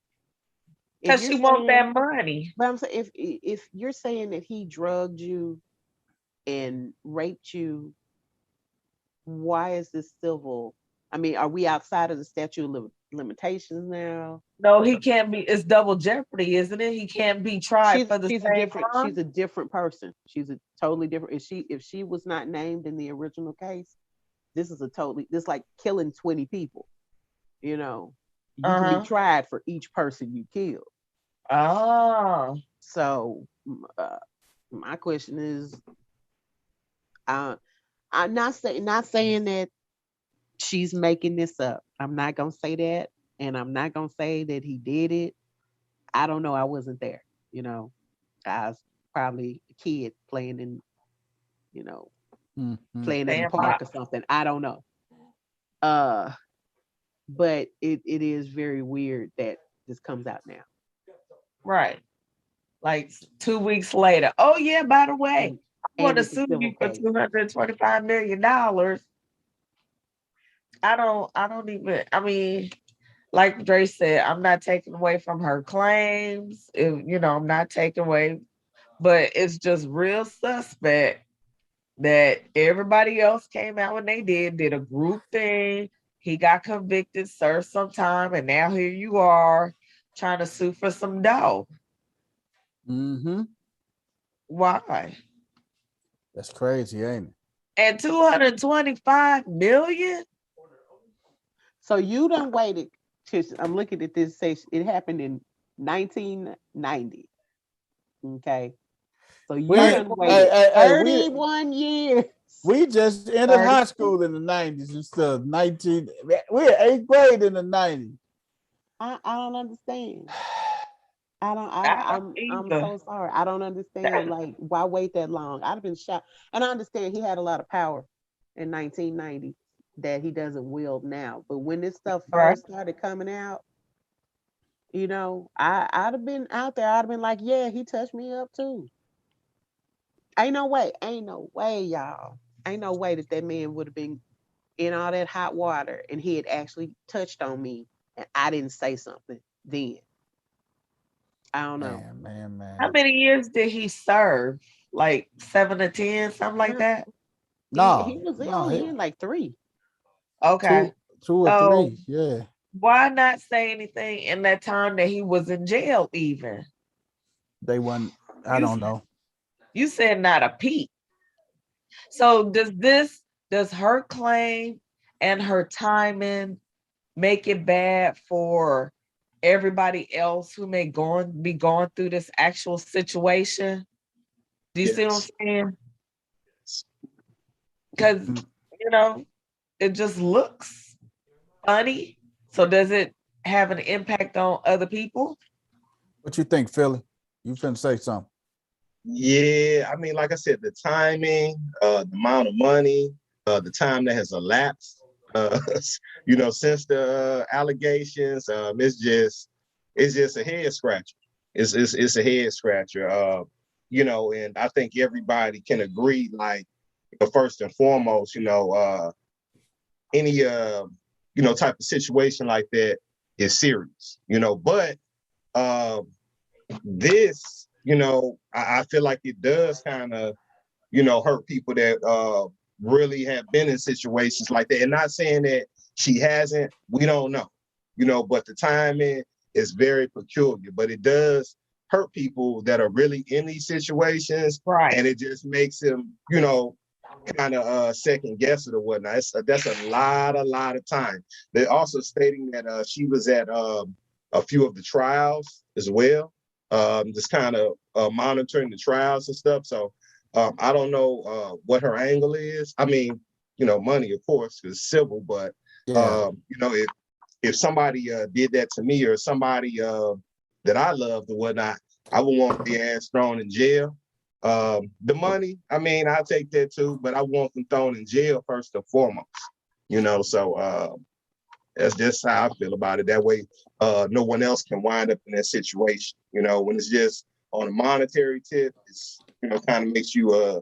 If because you're she wants saying, that money. but I'm saying if you're saying that he drugged you and raped you, why is this civil? I mean, are we outside of the statute of limitations now? No, he can't be. It's double jeopardy, isn't it? He can't be tried for the same She's crime. a different person. She's a totally different. If she was not named in the original case, this is this like killing 20 people. You know, you can be Uh-huh. tried for each person you kill. Oh, So my question is, I'm not saying that she's making this up. I'm not gonna say that, and I'm not gonna say that he did it. I don't know. I wasn't there. You know, I was probably a kid playing in, you know, playing in the park or sandbox. something. I don't know. Uh, but it is very weird that this comes out now. Right. Like 2 weeks later. Oh yeah, by the way, And I want to it's a sue civil you for case. $225 million. I don't even, I mean, like Dre said, I'm not taking away from her claims. I'm not taking away, but it's just real suspect that everybody else came out when they did a group thing. He got convicted, served some time, and now here you are trying to sue for some dough. Mm-hmm. Why? That's crazy, ain't it? And 225 million? So you done waited. I'm looking at this. Say it happened in 1990. Okay. So We you hey, done 31. waited hey, hey, 31 years. we just entered 30. high school in the 90s and stuff. We're 8th grade in the 90s. I don't understand. I don't. I don't I'm either. so sorry. I don't understand. Like, why wait that long? I'd have been shocked. And I understand he had a lot of power in 1990 that he doesn't wield now. But when this stuff Right. first started coming out, I'd have been out there. I'd have been like, yeah, he touched me up too. Ain't no way. Ain't no way, y'all. Ain't no way that that man would have been in all that hot water and he had actually touched on me and I didn't say something then. I don't know. Man. How many years did he serve? Like 7 to 10, something like No, that? he No, was no, only in like 3. Okay. two or So three. Yeah. why not say anything in that time that he was in jail even? They won. I You don't know. you said not a peep. So does her claim and her timing make it bad for everybody else who may be going through this actual situation? Do you see what Yes. I'm saying? Because Mm. you know, it just looks funny. So does it have an impact on other people? What you think, Philly? You finna say something? Yeah, I mean, like I said, the timing, the amount of money, the time that has elapsed, since the allegations, it's just a head scratcher. It's a head scratcher. And I think everybody can agree, like, first and foremost, any type of situation like that is serious, but this, I feel like it does kind of, hurt people that really have been in situations like that. And not saying that she hasn't, we don't know, but the timing is very peculiar, but it does hurt people that are really in these situations. Right. And it just makes them, kind of second guess it or whatnot. That's a lot of time. They're also stating that she was at a few of the trials as well, just kind of monitoring the trials and stuff. So I don't know what her angle is. I mean, money, of course, is civil, but Yeah. If somebody did that to me or somebody that I loved or whatnot, I would want their ass thrown in jail. The money, I mean, I'll take that too, but I want them thrown in jail first and foremost. So that's just how I feel about it. That way, no one else can wind up in that situation. When it's just on a monetary tip, it's kind of makes you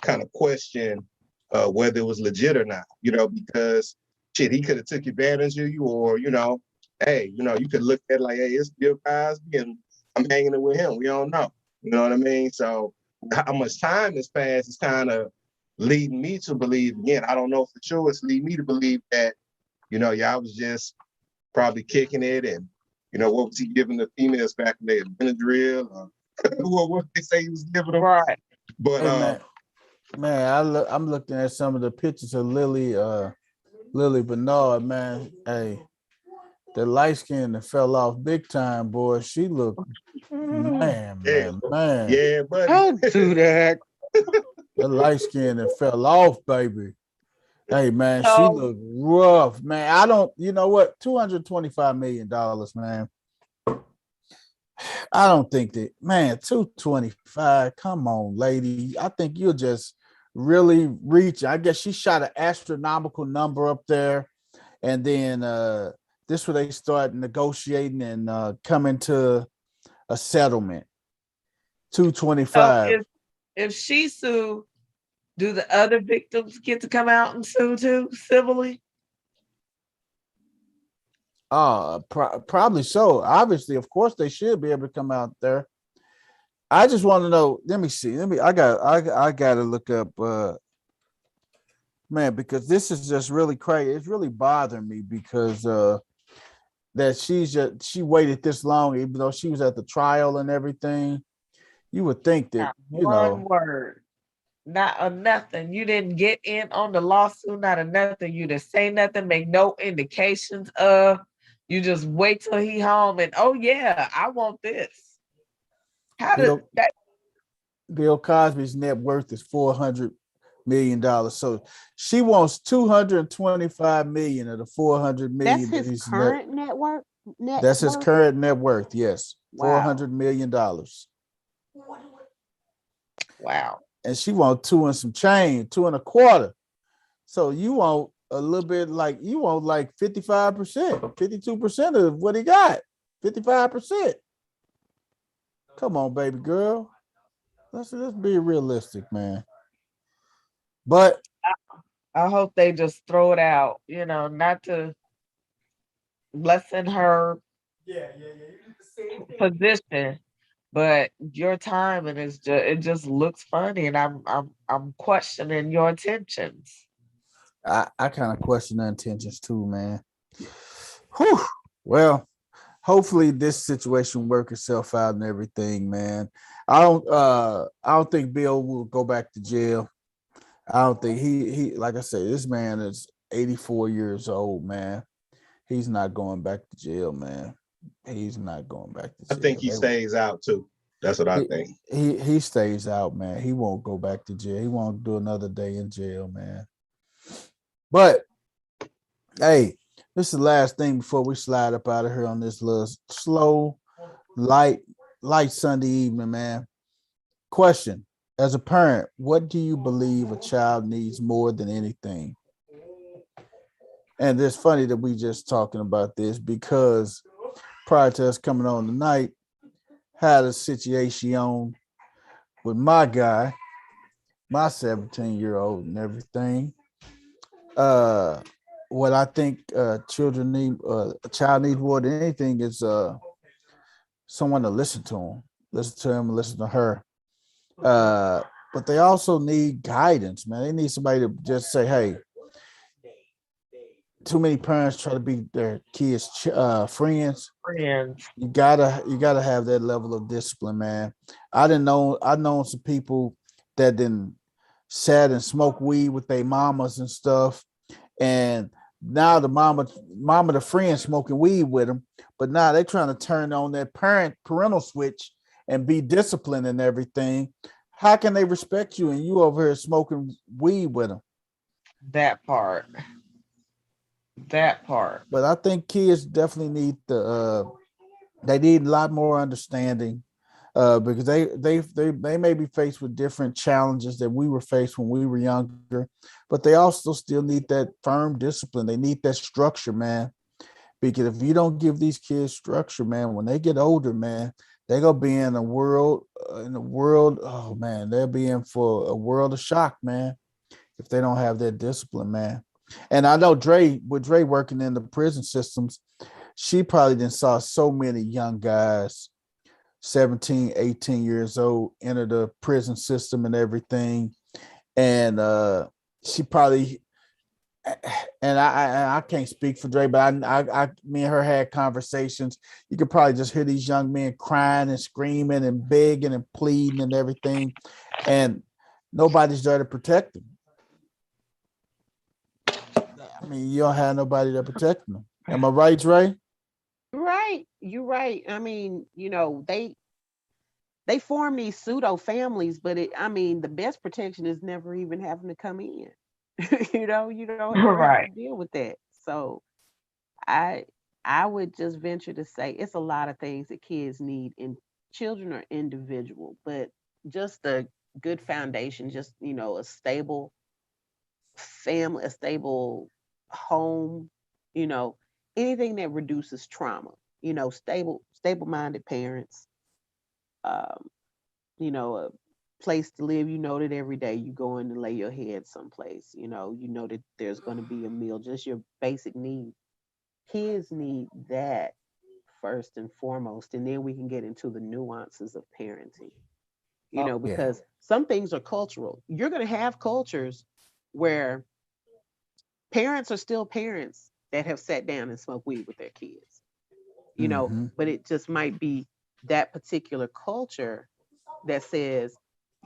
kind of question whether it was legit or not. Because shit, he could have took advantage of you, or hey, you could look at it like, hey, it's Bill Cosby, and I'm hanging it with him. We don't know. You know what I mean? So how much time has passed is kind of leading me to believe again. I don't know for sure. It's leading me to believe that y'all was just probably kicking it, and what was he giving the females back in the Benadryl, or what they say he was giving them? Right. But Hey, man, I'm looking at some of the pictures of Lily Bernard, man. Hey, the light skin that fell off big time, boy. She looked, man. yeah, buddy. Don't do that. The light skin that fell off, baby. Hey, man, she So looked rough, man. I don't, you know what? $225 million, man. I don't think that, man, 225. Come on, lady. I think you'll just really reach. I guess she shot an astronomical number up there. And then this where they start negotiating and coming to a settlement. so 225. if she sue, do the other victims get to come out and sue too civilly? Probably so. Obviously, of course, they should be able to come out there. I just want to know. Let me see. I got to look up, man, because this is just really crazy. It's really bothering me because that she waited this long, even though she was at the trial and everything. You would think that, Not one word, not a nothing. You didn't get in on the lawsuit, not a nothing. You didn't say nothing, make no indications of. You just wait till he home and oh yeah, I want this. How did Bill that? Bill Cosby's net worth is $400 million. So she wants 225 million of the 400 That's million that his he's current network. Net that's his worth? current net worth. Yes, Wow. $400 million. Wow. And she wants two and some change, two and a quarter. So you want a little bit, like you want like 55%, 52% of what he got. 55%. Come on, baby girl. Let's be realistic, man. But I hope they just throw it out, not to lessen her position, but your timing is just looks funny, and I'm questioning your intentions. I kind of question the intentions too, man. Whew. Well, hopefully this situation work itself out and everything, man. I don't think Bill will go back to jail. I don't think he like I said, this man is 84 years old, man. He's not going back to jail, man. He's not going back to I jail. think he stays out too. That's what I think. He stays out, man. He won't go back to jail. He won't do another day in jail, man. But hey, this is the last thing before we slide up out of here on this little slow, light Sunday evening, man. Question: as a parent, what do you believe a child needs more than anything? And it's funny that we just talking about this because prior to us coming on tonight, had a situation with my guy, my 17-year-old and everything. What I think children need, a child needs more than anything is someone to listen to him, and listen to her. But they also need guidance, man. They need somebody to just say, hey, too many parents try to be their kids' friends. Friends. You gotta have that level of discipline, man. I known some people that didn't sat and smoked weed with their mamas and stuff. And now the mama, the friend smoking weed with them, but now they're trying to turn on that parental switch and be disciplined and everything. How can they respect you and you over here smoking weed with them? That part. That part. But I think kids definitely need they need a lot more understanding, because they may be faced with different challenges that we were faced when we were younger, but they also still need that firm discipline. They need that structure, man. Because if you don't give these kids structure, man, when they get older, man, they're gonna be in a world, oh man, they'll be in for a world of shock, man, if they don't have that discipline, man. And I know with Dre working in the prison systems, she probably didn't saw so many young guys, 17, 18 years old, enter the prison system and everything. And she probably, and I can't speak for Dre, but me and her had conversations. You could probably just hear these young men crying and screaming and begging and pleading and everything. And nobody's there to protect them. I mean, you don't have nobody to protect them. Am I right, Dre? Right. You're right. I mean, they form these pseudo families, but the best protection is never even having to come in. You don't ever have to Right. deal with that. So I I would just venture to say it's a lot of things that kids need, and children are individual, but just a good foundation, just a stable family, a stable home, you know, anything that reduces trauma, stable minded parents, um, a place to live, that every day you go in and lay your head someplace, you know that there's going to be a meal, just your basic needs. Kids need that first and foremost, and then we can get into the nuances of parenting, Oh, Yeah. because some things are cultural. You're going to have cultures where parents are still parents that have sat down and smoked weed with their kids, Mm-hmm. but it just might be that particular culture that says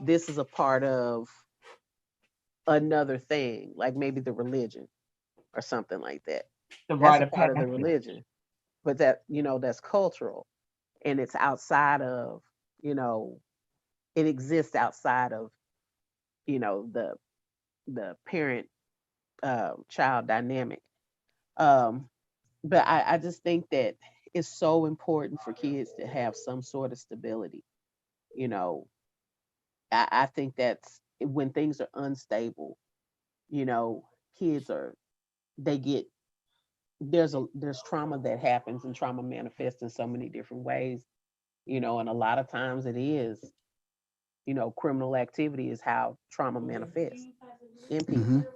this is a part of another thing, like maybe the religion or something like that. the That's rite a of part of the passage. religion, but that's cultural, and it's outside of, you know, it exists outside of, the parent child dynamic. Um, but I just think that it's so important for kids to have some sort of stability. You know, I think that's when things are unstable, you know, kids are they get there's trauma that happens, and trauma manifests in so many different ways, and a lot of times it is, criminal activity is how trauma manifests in Mm-hmm. people,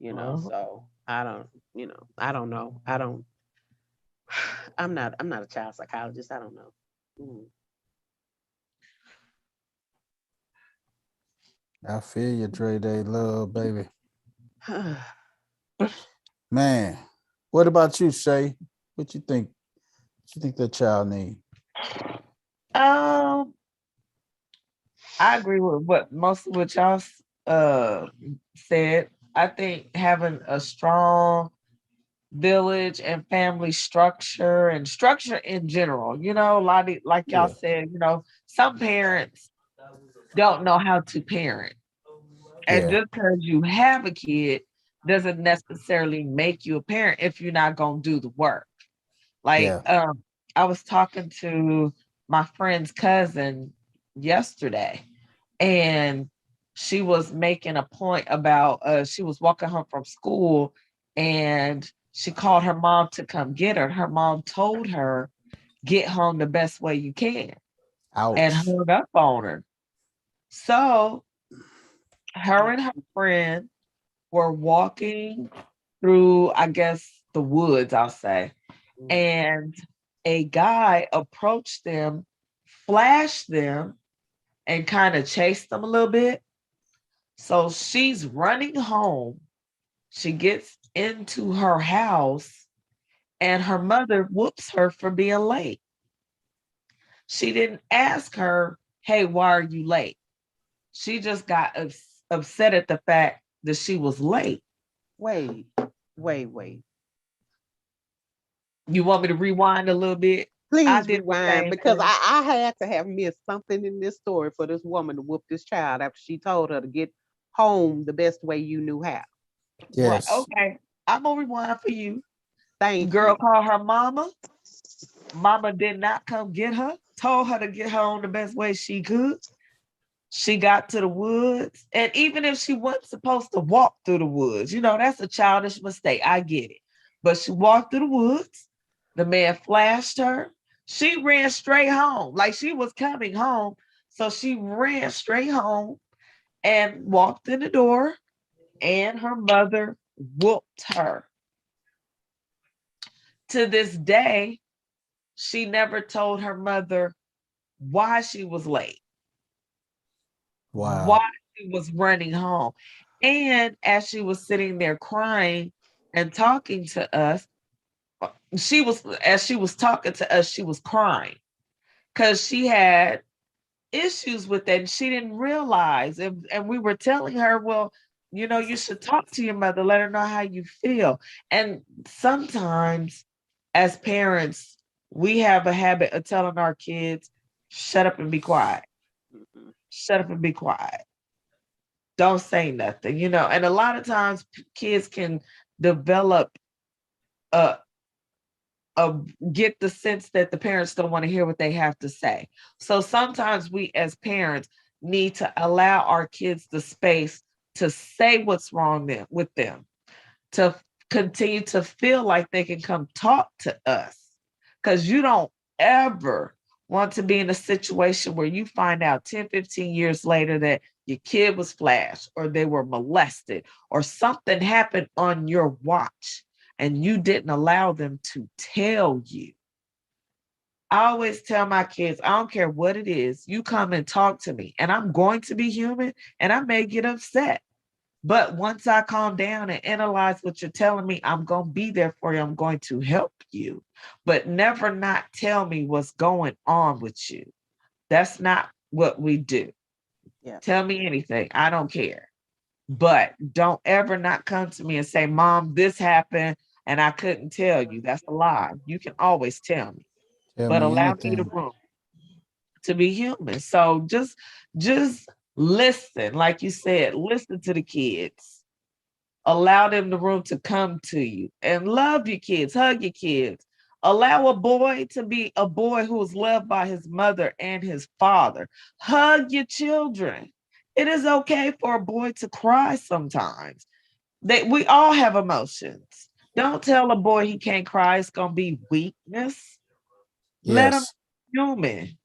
Mhm. so I don't know. I'm not a child psychologist. I don't know. I feel you, Dre Day Love, baby. Mm. Man, what about you, Shay? What you think? What you think that child need? Um, I agree with what most of what y'all uh said. I think having a strong village and family structure and structure in general, like y'all Yeah. said, some parents don't know how to parent. And Yeah. just because you have a kid doesn't necessarily make you a parent if you're not going to do the work. Like, Yeah. I was talking to my friend's cousin yesterday, and she was making a point about she was walking home from school, and she called her mom to come get her. Her mom told her, get home the best way you can, and Ouch. hung up on her. So her and her friend were walking through, I guess, the woods, I'll say, and a guy approached them, flashed them, and kind of chased them a little bit. So she's running home. She gets into her house, and her mother whoops her for being late. She didn't ask her, hey, why are you late? She just got upset at the fact that she was late. Wait. You want me to rewind a little bit? I Please did the rewind same because thing. I had to have missed something in this story for this woman to whoop this child after she told her to get home the best way you knew how. Right. Yes. Okay. I'm gonna rewind for you. Thank Girl you. called her mama. Mama did not come get her. Told her to get her on the best way she could. She got to the woods. And even if she wasn't supposed to walk through the woods, that's a childish mistake. I get it. But she walked through the woods. The man flashed her. She ran straight home, like she was coming home. So she ran straight home and walked in the door, and her mother whooped her. To this day, she never told her mother why she was late, why Wow. she was running home. And as she was sitting there crying and talking to us, as she was talking to us, she was crying because she had issues with that and she didn't realize. And we were telling her, well, you should talk to your mother, let her know how you feel. And sometimes as parents, we have a habit of telling our kids, shut up and be quiet. Mhm. Shut up and be quiet. Don't say nothing, and a lot of times kids can develop a, a get the sense that the parents don't want to hear what they have to say. So sometimes we as parents need to allow our kids the space to say what's wrong with them, to continue to feel like they can come talk to us. Because you don't ever want to be in a situation where you find out 10, 15 years later that your kid was flashed or they were molested or something happened on your watch and you didn't allow them to tell you. I always tell my kids, I don't care what it is, you come and talk to me, and I'm going to be human and I may get upset. But once I calm down and analyze what you're telling me, I'm going to be there for you. I'm going to help you, but never not tell me what's going on with you. That's not what we do. Yeah. Tell me anything. I don't care. But don't ever not come to me and say, Mom, this happened and I couldn't tell you. That's a lie. You can always tell me, Tell but me allow me the anything. room to be human. So just listen, like you said, listen to the kids. Allow them the room to come to you and love your kids, hug your kids. Allow a boy to be a boy who is loved by his mother and his father. Hug your children. It is okay for a boy to cry sometimes. We all have emotions. Don't tell a boy he can't cry. It's gonna be weakness. Let him Yes. be human.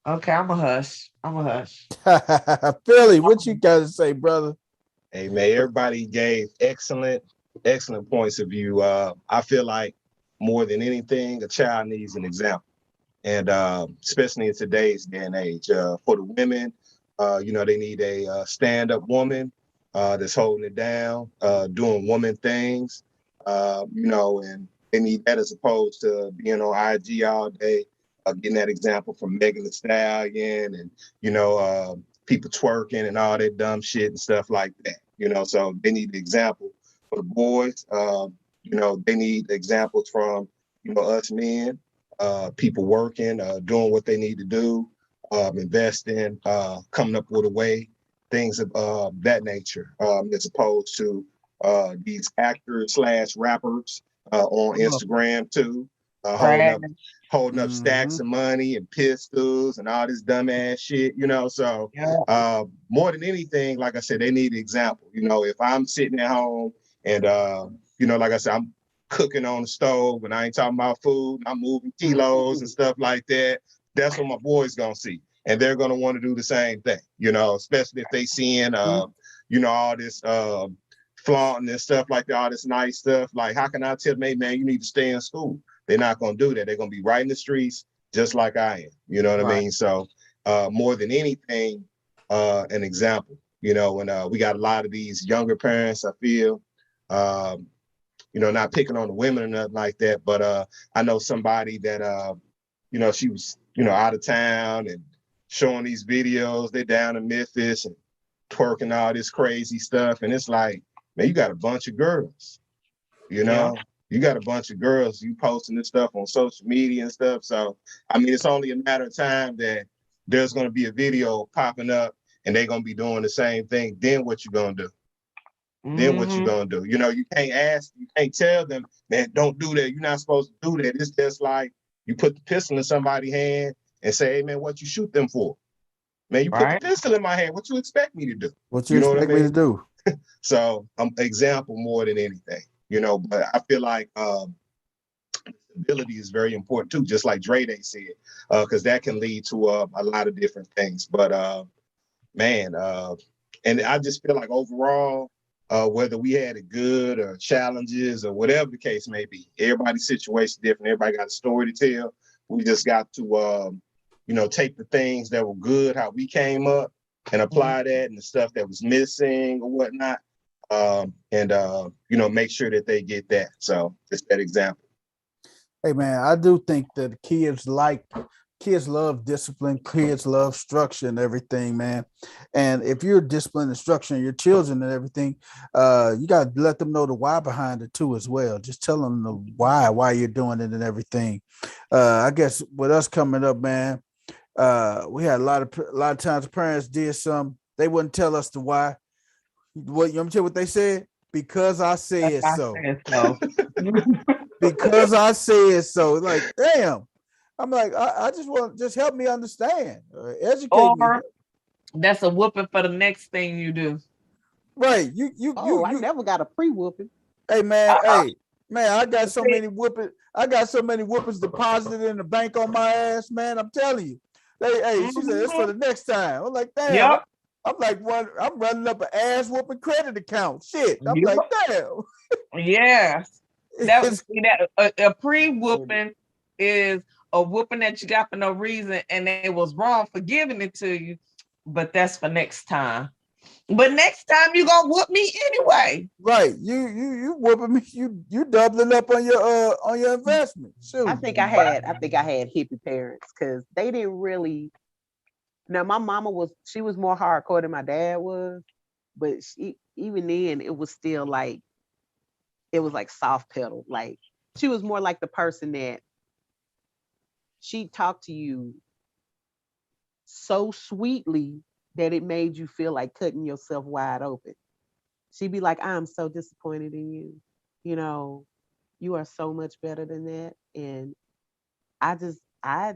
Okay, I'm a hush. I'm a hush. Philly, what you got to say, brother? Hey man, everybody gave excellent points of view. I feel like more than anything, a child needs an example, and especially in today's day and age, for the women, they need a stand-up woman that's holding it down, doing woman things, and they need that as opposed to being on IG all day, getting that example from Megan Thee Stallion and people twerking and all that dumb shit and stuff like that. So they need the example for the boys. They need examples from us men, people working, doing what they need to do, investing, coming up with a way, things of that nature, as opposed to these actors slash rappers on Oh, Instagram too, trash. holding up Mm-hmm. stacks of money and pistols and all this dumbass shit, So Yeah. more than anything, like I said, they need an example. If I'm sitting at home and like I said, I'm cooking on the stove and I ain't talking about food, I'm moving kilos and stuff like that. That's what my boys gonna see. And they're gonna want to do the same thing, especially if they seeing all this flaunting and stuff like that, all this nice stuff. Like, how can I tell them, hey man, you need to stay in school? They're not gonna do that. They're gonna be right in the streets just like I am. You know what I Right. mean? So more than anything, an example, and we got a lot of these younger parents, I feel, not picking on the women or nothing like that, but I know somebody that, she was, out of town and showing these videos. They're down in Memphis and twerking all this crazy stuff. And it's like, man, you got a bunch of girls, you Yeah. know? You got a bunch of girls, you posting this stuff on social media and stuff. So, I mean, it's only a matter of time that there's going to be a video popping up and they're going to be doing the same thing. Then what you going to do? Then what you going to do? You know, you can't tell them, man, don't do that. You're not supposed to do that. It's just like you put the pistol in somebody's hand and say, hey, man, what you shoot them for? Man, you put the pistol in my hand. What you expect me to do? What you expect me to do? So, example more than anything, you know, but I feel like stability is very important too, just like Dre Day said, because that can lead to a lot of different things. But man, and I just feel like overall, whether we had it good or challenges or whatever the case may be, everybody's situation different. Everybody got a story to tell. We just got to, you know, take the things that were good, how we came up, and apply that, and the stuff that was missing or whatnot, and you know, make sure that they get that. So just that example. Hey man, I do think that kids love discipline, kids love structure and everything, man. And if you're disciplined and structuring your children and everything, you got to let them know the why behind it too as well. Just tell them the why you're doing it and everything. I guess with us coming up, man, we had a lot of times parents did some, they wouldn't tell us the why. What you want me to tell you what they said? Because I said so. Because I said so. Like, damn. I'm like, I just want just help me understand, educate me. That's a whooping for the next thing you do. Right. I never got a pre-whooping. Hey man, I got so many whoopings. I got so many whoopings deposited in the bank on my ass, man. I'm telling you. Hey, she said it's for the next time. I'm like, damn. I'm like I'm running up an ass whooping credit account. Shit. I'm like, damn. Yes. A pre-whooping is a whooping that you got for no reason and they was wrong for giving it to you, but that's for next time. But next time you gonna whoop me anyway. Right. You whooping me, you doubling up on your investment. Shoot. I think I had hippie parents because they didn't really. Now my mama was more hardcore than my dad was, but even then it was still like it was like soft pedal. Like she was more like the person that she talked to you so sweetly that it made you feel like cutting yourself wide open. She'd be like, I'm so disappointed in you. You know, you are so much better than that. And I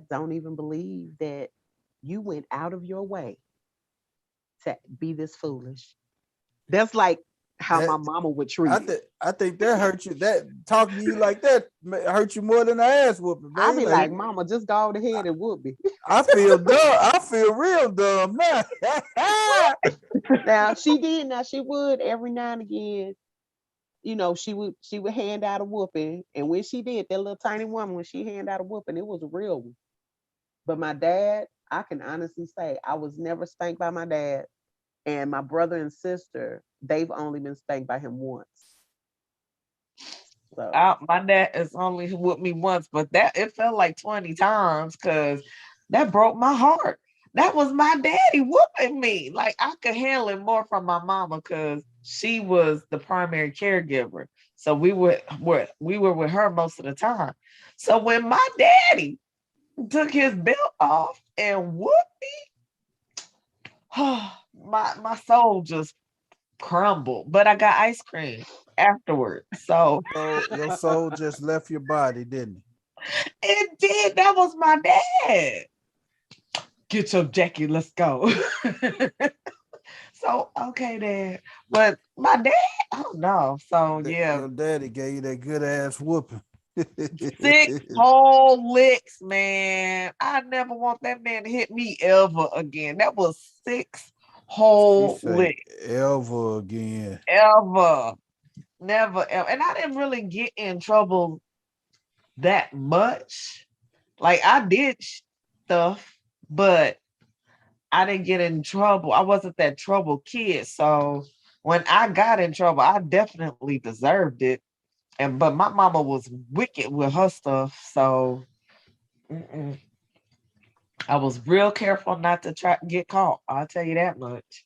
don't even believe that you went out of your way to be this foolish. That's like how my mama would treat it. I think that hurt you. That talking to you like that hurt you more than an ass whooping. I be like, mama, just go ahead and whoop me. I feel dumb. I feel real dumb now. Now she did. Now she would every now and again. You know, she would hand out a whooping, and when she did, that little tiny woman, when she hand out a whooping, it was a real one. But my dad, I can honestly say, I was never spanked by my dad, and my brother and sister, they've only been spanked by him once. So my dad has only whooped me once, but it felt like 20 times because that broke my heart. That was my daddy whooping me. Like I could handle it more from my mama because she was the primary caregiver. So we were with her most of the time. So when my daddy took his belt off and whooped me, my soul just crumbled. But I got ice cream afterward. So your soul just left your body, didn't it? It did. That was my dad. Get your jacket, let's go. So okay, Dad. But my dad, oh no. So yeah. Your daddy gave you that good ass whooping. 6 whole licks, man. I never want that man to hit me ever again. That was 6 whole licks. Ever again. Ever. Never ever. And I didn't really get in trouble that much. Like I did stuff, but I didn't get in trouble. I wasn't that trouble kid. So when I got in trouble, I definitely deserved it. But my mama was wicked with her stuff. So I was real careful not to try to get caught. I'll tell you that much.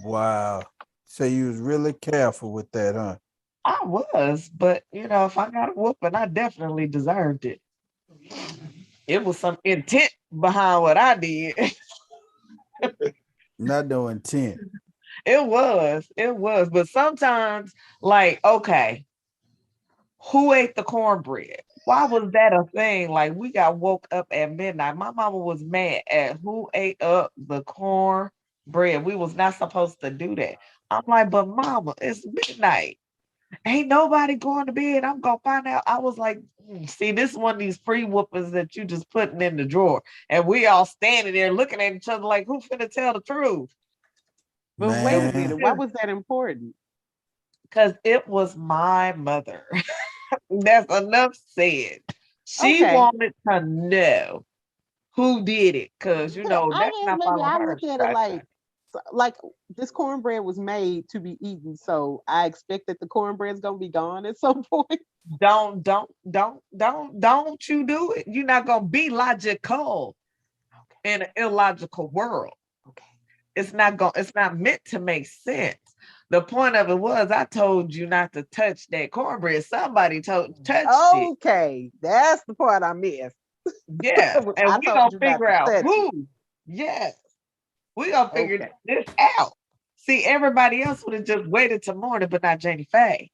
Wow. So you was really careful with that, huh? I was, but you know, if I got a whooping, I definitely deserved it. It was some intent behind what I did. Not no intent. It was. But sometimes, like, okay, who ate the cornbread? Why was that a thing? Like, we got woke up at midnight. My mama was mad at who ate up the cornbread. We was not supposed to do that. I'm like, but mama, it's midnight. Ain't nobody going to bed. I'm gonna find out. I was like, see, this is one of these pre-whoopings that you just putting in the drawer. And we all standing there looking at each other like, who finna tell the truth? But wait a Man. minute, why was that important? Because it was my mother. That's enough said. She Okay. wanted to know who did it. Because you know, I that's guess not maybe following I her look at it instructions. like this cornbread was made to be eaten, so I expect that the cornbread's gonna be gone at some point. Don't you do it. You're not gonna be logical Okay. in an illogical world. Okay. It's not meant to make sense. The point of it was I told you not to touch that cornbread. Somebody touched it. Okay, that's the part I missed. Yeah. And I we told gonna you not figure to out touch it. who. Yes. We gonna figure Okay. this out. See, everybody else would have just waited till morning, but not Janie Faye.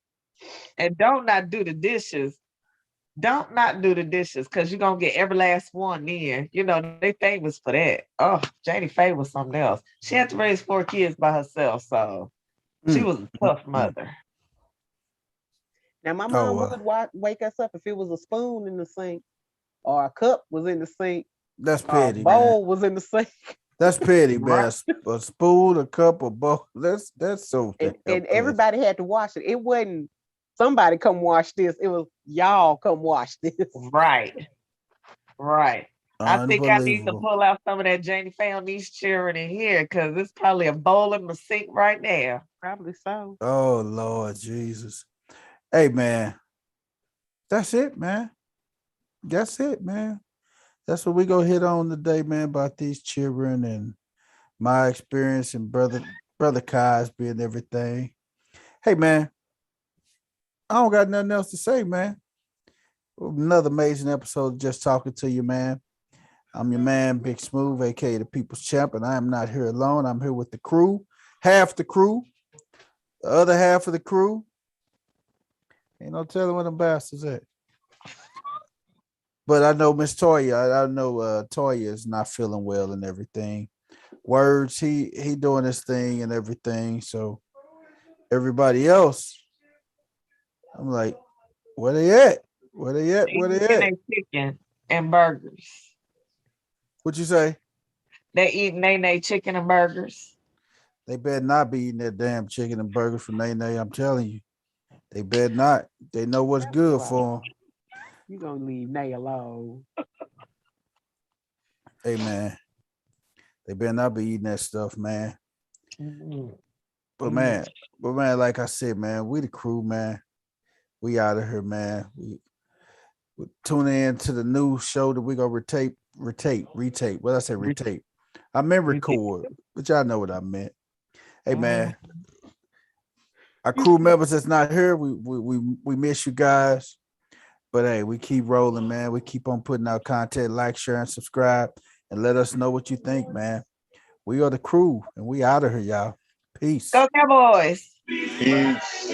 And don't not do the dishes. Don't not do the dishes because you're gonna get every last one in. You know, they famous for that. Oh, Janie Faye was something else. She had to raise 4 kids by herself, so she Mm, was a mm, tough mm. mother. Now my Oh, mom would wake us up if it was a spoon in the sink, or a cup was in the sink, that's or a petty, man. bowl was in the sink, That's petty, Right. man. A spoon, a cup, a bowl. That's so damn and petty. everybody had to wash it. It wasn't somebody come wash this. It was y'all come wash this. Right. Right. I think I need to Unbelievable. pull out some of that Janie Faye on these children in here because it's probably a bowl in the sink right now. Probably so. Oh Lord Jesus. Hey man, that's it, man. That's it, man. That's what we gonna hit on today, man, about these children and my experience and brother Cosby and everything. Hey man, I don't got nothing else to say, man. Another amazing episode of Just Talking to You, man. I'm your man, Big Smooth, aka the People's Champ, and I am not here alone. I'm here with the crew, half the crew, the other half of the crew. Ain't no telling where them bastards at. But I know Miss Toya. I know Toya is not feeling well and everything. Words, he doing his thing and everything. So everybody else, I'm like, where they at? Where they at? They Where they eating at? their chicken and burgers. What you say? They eating they chicken and burgers. They better not be eating that damn chicken and burgers from Nene. I'm telling you, they better not. They know what's That's good right. for them. You gonna leave Nay alone. Hey man, they better not be eating that stuff, man. Mhm. But man, like I said, man, we the crew, man. We out of here, man. We tune in to the new show that we gonna retape. What I say, retape. I meant record, but y'all know what I meant. Hey man, our crew members that's not here, we miss you guys. But hey, we keep rolling, man. We keep on putting out content. Like, share, and subscribe, and let us know what you think, man. We are the crew, and we out of here, y'all. Peace. Go Cowboys. Peace.